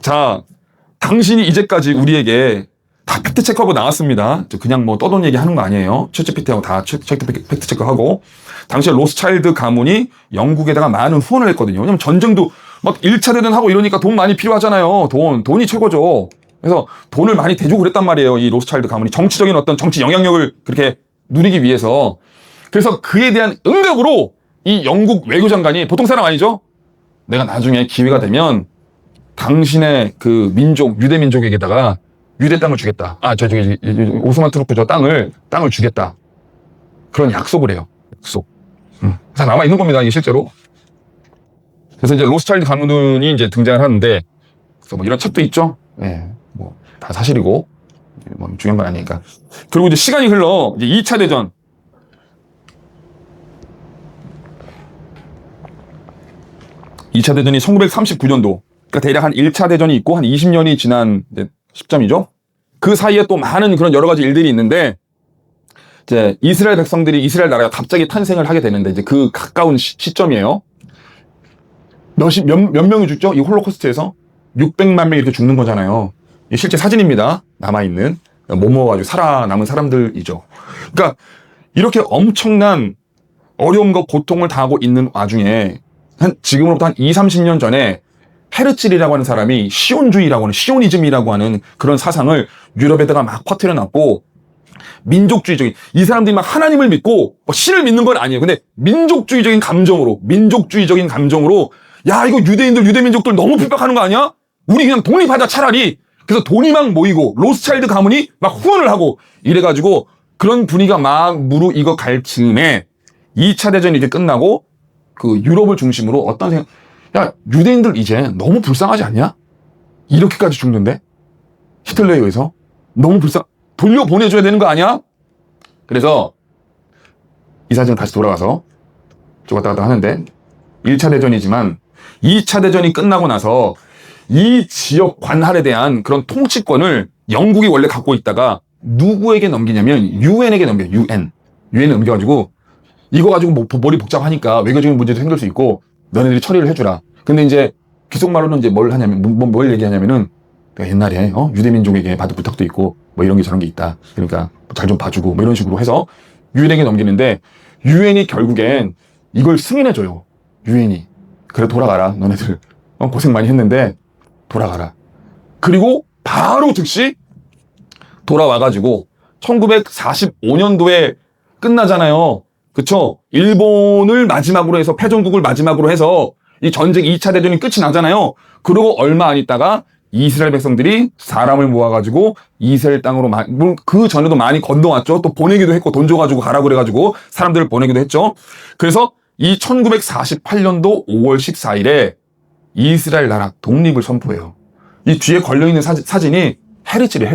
자 당신이 이제까지 우리에게 다 팩트 체크하고 나왔습니다. 그냥 뭐 떠돈 얘기 하는 거 아니에요. 챗GPT하고 다 팩트 체크하고 당시에 로스차일드 가문이 영국에다가 많은 후원을 했거든요. 왜냐면 전쟁도 막 1차 대전 하고 이러니까 돈 많이 필요하잖아요. 돈이 최고죠. 그래서 돈을 많이 대주고 그랬단 말이에요. 이 로스차일드 가문이 정치적인 어떤 정치 영향력을 그렇게 누리기 위해서. 그래서 그에 대한 응답으로 이 영국 외교장관이 보통 사람 아니죠? 내가 나중에 기회가 되면 당신의 그 민족, 유대 민족에게다가 유대 땅을 주겠다. 저기 오스만 트루프 저 땅을 주겠다. 그런 약속을 해요. 약속. 그래서 남아 있는 겁니다. 이게 실제로. 그래서 이제 로스차일드 가문이 이제 등장을 하는데, 그래서 뭐 이런 책도 있죠. 예, 뭐 다 사실이고 뭐 중요한 건 아니니까. 그리고 이제 시간이 흘러 이제 2차 대전. 2차 대전이 1939년도. 그러니까 대략 한 1차 대전이 있고 한 20년이 지난 시점이죠. 그 사이에 또 많은 그런 여러 가지 일들이 있는데, 이제 이스라엘 백성들이 이스라엘 나라가 갑자기 탄생을 하게 되는데 이제 그 가까운 시점이에요. 몇 명이 죽죠? 이 홀로코스트에서 600만 명이 이렇게 죽는 거잖아요. 이 실제 사진입니다. 남아있는 못 먹어가지고 살아남은 사람들이죠. 그러니까 이렇게 엄청난 어려움과 고통을 당하고 있는 와중에 지금으로부터 한 20, 30년 전에 헤르츠리라고 하는 사람이 시온주의라고 하는 시오니즘이라고 하는 그런 사상을 유럽에다가 막 퍼뜨려 놨고, 민족주의적인, 이 사람들이 막 하나님을 믿고 신을 믿는 건 아니에요. 근데 민족주의적인 감정으로 야, 이거 유대민족들 너무 불박하는 거 아니야? 우리 그냥 독립하자 차라리. 그래서 돈이 막 모이고 로스차일드 가문이 막 후원을 하고 이래가지고 그런 분위기가 막 무르익어 갈 즈음에 2차 대전이 이렇게 끝나고 그 유럽을 중심으로 어떤 생각, 야, 유대인들 이제 너무 불쌍하지 않냐? 이렇게까지 죽는데? 히틀러에 의해서? 너무 돌려보내줘야 되는 거 아니야? 그래서 이 사진은 다시 돌아가서 쭉 왔다 갔다 하는데 1차 대전이지만 2차 대전이 끝나고 나서 이 지역 관할에 대한 그런 통치권을 영국이 원래 갖고 있다가 누구에게 넘기냐면 유엔에게 넘겨요. 유엔에 넘겨가지고 이거 가지고 뭐 머리 복잡하니까 외교적인 문제도 생길 수 있고 너네들이 처리를 해주라. 근데 이제 기속말로는 이제 뭘 얘기하냐면은 내가 옛날에 유대민족에게 받은 부탁도 있고 뭐 이런 게 저런 게 있다. 그러니까 잘 좀 봐주고 뭐 이런 식으로 해서 유엔에게 넘기는데 유엔이 결국엔 이걸 승인해줘요. 유엔이. 그래 돌아가라. 너네들 고생 많이 했는데 돌아가라. 그리고 바로 즉시 돌아와가지고 1945년도에 끝나잖아요. 그쵸? 일본을 마지막으로 해서 패전국을 마지막으로 해서 이 전쟁 2차 대전이 끝이 나잖아요. 그러고 얼마 안 있다가 이스라엘 백성들이 사람을 모아가지고 이스라엘 땅으로 물론 그 전에도 많이 건너왔죠. 또 보내기도 했고 돈 줘가지고 가라 그래가지고 사람들을 보내기도 했죠. 그래서 이 1948년도 5월 14일에 이스라엘 나라 독립을 선포해요. 이 뒤에 걸려있는 사진이 헤르츠래.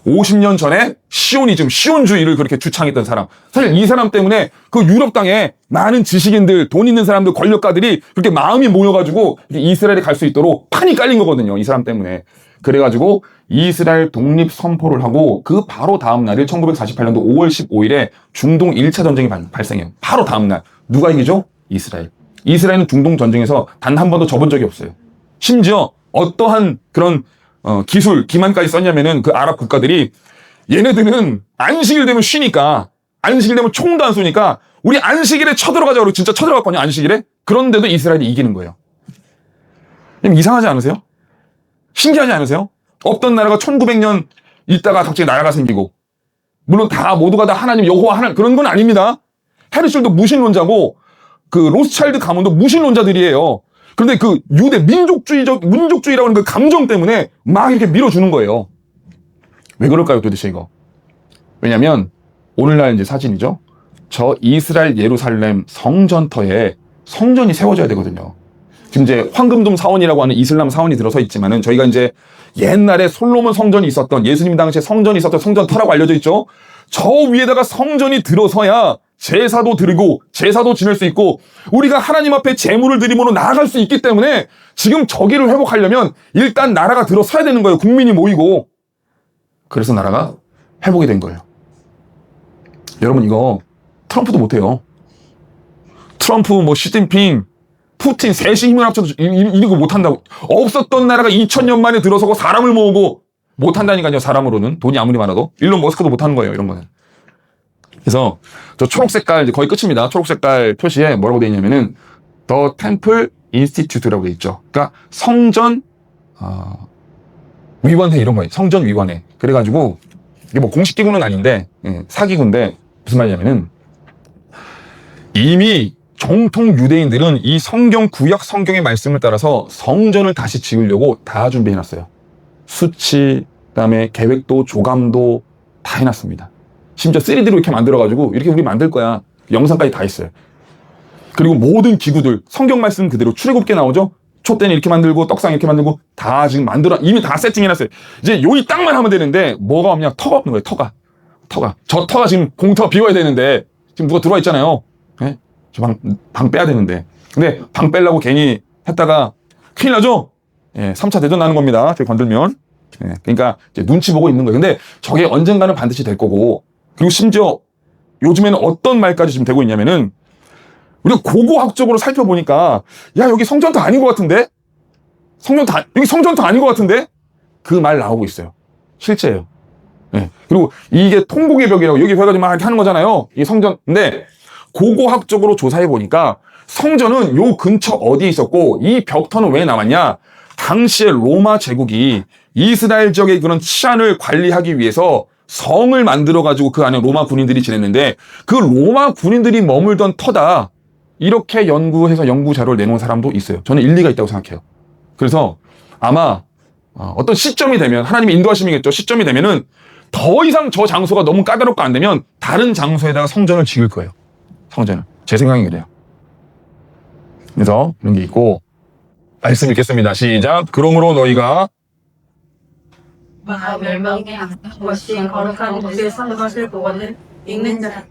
50년 전에 시온주의를 그렇게 주창했던 사람. 사실 이 사람 때문에 그 유럽 땅에 많은 지식인들, 돈 있는 사람들, 권력가들이 그렇게 마음이 모여가지고 이스라엘에 갈 수 있도록 판이 깔린 거거든요. 이 사람 때문에. 그래가지고 이스라엘 독립 선포를 하고 그 바로 다음 날일 1948년도 5월 15일에 중동 1차 전쟁이 발생해요. 바로 다음 날. 누가 이기죠? 이스라엘. 이스라엘은 중동 전쟁에서 단 한 번도 져본 적이 없어요. 심지어 어떠한 그런 기만까지 썼냐면은 그 아랍 국가들이 얘네들은 안식일 되면 쉬니까 안식일 되면 총도 안 쏘니까 우리 안식일에 쳐들어가자 그러고 진짜 쳐들어갔거든요. 안식일에. 그런데도 이스라엘이 이기는 거예요. 이상하지 않으세요? 신기하지 않으세요? 없던 나라가 1900년 있다가 갑자기 나라가 생기고 물론 모두가 다 하나님 여호와 하나님 그런 건 아닙니다. 헤르실도 무신론자고 그 로스차일드 가문도 무신론자들이에요. 그런데 그 유대 민족주의라고 하는 그 감정 때문에 막 이렇게 밀어주는 거예요. 왜 그럴까요, 도대체 이거? 왜냐면 오늘날 이제 사진이죠. 저 이스라엘 예루살렘 성전터에 성전이 세워져야 되거든요. 지금 이제 황금돔 사원이라고 하는 이슬람 사원이 들어서 있지만은 저희가 이제 옛날에 솔로몬 성전이 있었던 예수님 당시에 성전이 있었던 성전터라고 알려져 있죠. 저 위에다가 성전이 들어서야 제사도 드리고 제사도 지낼 수 있고 우리가 하나님 앞에 제물을 드림으로 나아갈 수 있기 때문에 지금 저기를 회복하려면 일단 나라가 들어서야 되는 거예요. 국민이 모이고. 그래서 나라가 회복이 된 거예요. 여러분 이거 트럼프도 못해요. 트럼프 시진핑 푸틴 셋이 힘을 합쳐도 이거 못한다고. 없었던 나라가 2000년 만에 들어서고 사람을 모으고 못한다니까요. 사람으로는 돈이 아무리 많아도. 일론 머스크도 못하는 거예요. 이런 거는. 그래서 저 초록 색깔 이제 거의 끝입니다. 초록 색깔 표시에 뭐라고 되어 있냐면은 The Temple Institute라고 되어 있죠. 그러니까 성전 위원회 이런 거예요. 성전 위원회. 그래가지고 이게 공식 기구는 아닌데 사기구인데 무슨 말이냐면은 이미 정통 유대인들은 이 구약 성경의 말씀을 따라서 성전을 다시 지으려고 다 준비해놨어요. 수치, 그다음에 계획도 조감도 다 해놨습니다. 심지어 3D로 이렇게 만들어가지고 이렇게 우리 만들 거야. 영상까지 다 있어요. 그리고 모든 기구들 성경 말씀 그대로 출애굽기에 나오죠. 촛대는 이렇게 만들고 떡상 이렇게 만들고 다 지금 이미 다 세팅해놨어요. 이제 요이 땅만 하면 되는데 뭐가 없냐? 터가 없는 거예요. 터가. 저 터가 지금 공터 비워야 되는데 지금 누가 들어와 있잖아요. 네? 저 방 빼야 되는데. 근데 방 빼려고 괜히 했다가 큰일 나죠? 3차 대전 나는 겁니다. 저기 건들면. 그러니까 이제 눈치 보고 있는 거예요. 근데 저게 언젠가는 반드시 될 거고. 그리고 심지어 요즘에는 어떤 말까지 지금 되고 있냐면은 우리가 고고학적으로 살펴보니까 야 여기 성전도 아닌 것 같은데? 여기 성전도 아닌 것 같은데? 그 말 나오고 있어요. 실제예요. 그리고 이게 통곡의 벽이라고 여기 해가지고 막 이렇게 하는 거잖아요. 이 성전. 근데 고고학적으로 조사해 보니까 성전은 요 근처 어디에 있었고 이 벽터는 왜 남았냐? 당시에 로마 제국이 이스라엘 지역의 그런 치안을 관리하기 위해서 성을 만들어가지고 그 안에 로마 군인들이 지냈는데 그 로마 군인들이 머물던 터다. 이렇게 연구해서 연구 자료를 내놓은 사람도 있어요. 저는 일리가 있다고 생각해요. 그래서 아마 어떤 시점이 되면 하나님이 인도하심이겠죠. 시점이 되면은 더 이상 저 장소가 너무 까다롭고 안 되면 다른 장소에다가 성전을 지을 거예요. 성전을. 제 생각이 그래요. 그래서 그런 게 있고 말씀 읽겠습니다. 시작. 그러므로 너희가 멸망의 것이 거룩한 곳에 선 것을 보고는 읽는 자.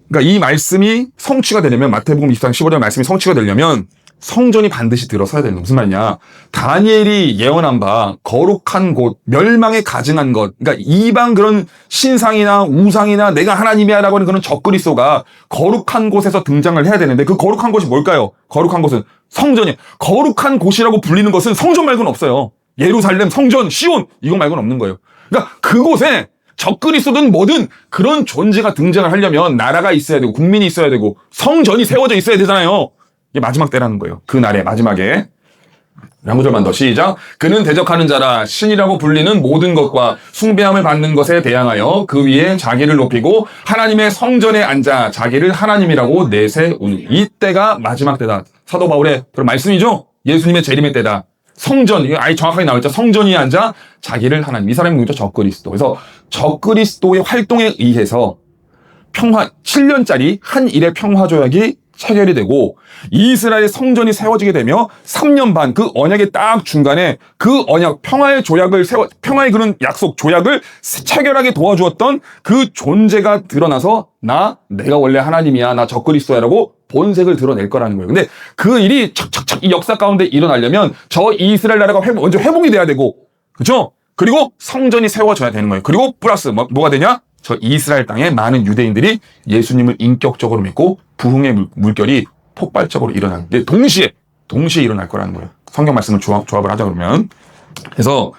그러니까 이 말씀이 성취가 되려면 마태복음 24장 15절 말씀이 성취가 되려면 성전이 반드시 들어서야 되는 거 무슨 말이냐? 다니엘이 예언한 바 거룩한 곳, 멸망에 가증한 것. 그러니까 이방 그런 신상이나 우상이나 내가 하나님이야라고 하는 그런 적그리스도가 거룩한 곳에서 등장을 해야 되는데 그 거룩한 곳이 뭘까요? 거룩한 곳은 성전이. 거룩한 곳이라고 불리는 것은 성전 말고는 없어요. 예루살렘, 성전, 시온 이거 말고는 없는 거예요. 그러니까 그곳에 적그리스도든 뭐든 그런 존재가 등장을 하려면 나라가 있어야 되고 국민이 있어야 되고 성전이 세워져 있어야 되잖아요. 이게 마지막 때라는 거예요. 그 날의 마지막에. 한 구절만 더 시작. 그는 대적하는 자라 신이라고 불리는 모든 것과 숭배함을 받는 것에 대항하여 그 위에 자기를 높이고 하나님의 성전에 앉아 자기를 하나님이라고 내세우니 이때가 마지막 때다. 사도 바울의 그런 말씀이죠. 예수님의 재림의 때다. 성전, 이거 아예 정확하게 나와있죠. 성전이 앉아 자기를 하나님. 이 사람이 누구죠? 적그리스도. 그래서 적그리스도의 활동에 의해서 7년짜리 한 일의 평화조약이 체결이 되고 이스라엘 성전이 세워지게 되며 3년 반 그 언약의 딱 중간에 그 언약 평화의 조약을 평화의 그런 약속 조약을 체결하게 도와주었던 그 존재가 드러나서 내가 원래 하나님이야 나 적그리스도야라고 본색을 드러낼 거라는 거예요. 근데 그 일이 척척척 이 역사 가운데 일어나려면 저 이스라엘 나라가 먼저 회복이 돼야 되고 그렇죠? 그리고 성전이 세워져야 되는 거예요. 그리고 플러스 뭐가 되냐? 저 이스라엘 땅에 많은 유대인들이 예수님을 인격적으로 믿고 부흥의 물결이 폭발적으로 일어나는데 동시에 일어날 거라는 거예요. 성경 말씀을 조합을 하자 그러면. 그래서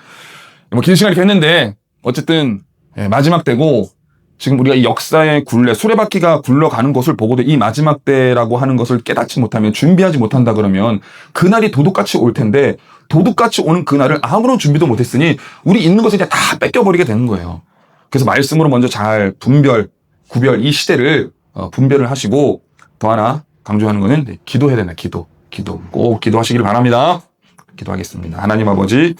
긴 시간 이렇게 했는데 어쨌든 마지막 때고 지금 우리가 이 역사의 굴레 수레바퀴가 굴러가는 것을 보고도 이 마지막 때라고 하는 것을 깨닫지 못하면 준비하지 못한다 그러면 그날이 도둑같이 올 텐데 도둑같이 오는 그날을 아무런 준비도 못했으니 우리 있는 것을 이제 다 뺏겨버리게 되는 거예요. 그래서 말씀으로 먼저 잘 구별 이 시대를 분별을 하시고 더 하나 강조하는 거는 기도해야 된다. 기도 꼭 기도하시길 바랍니다. 기도하겠습니다. 하나님 아버지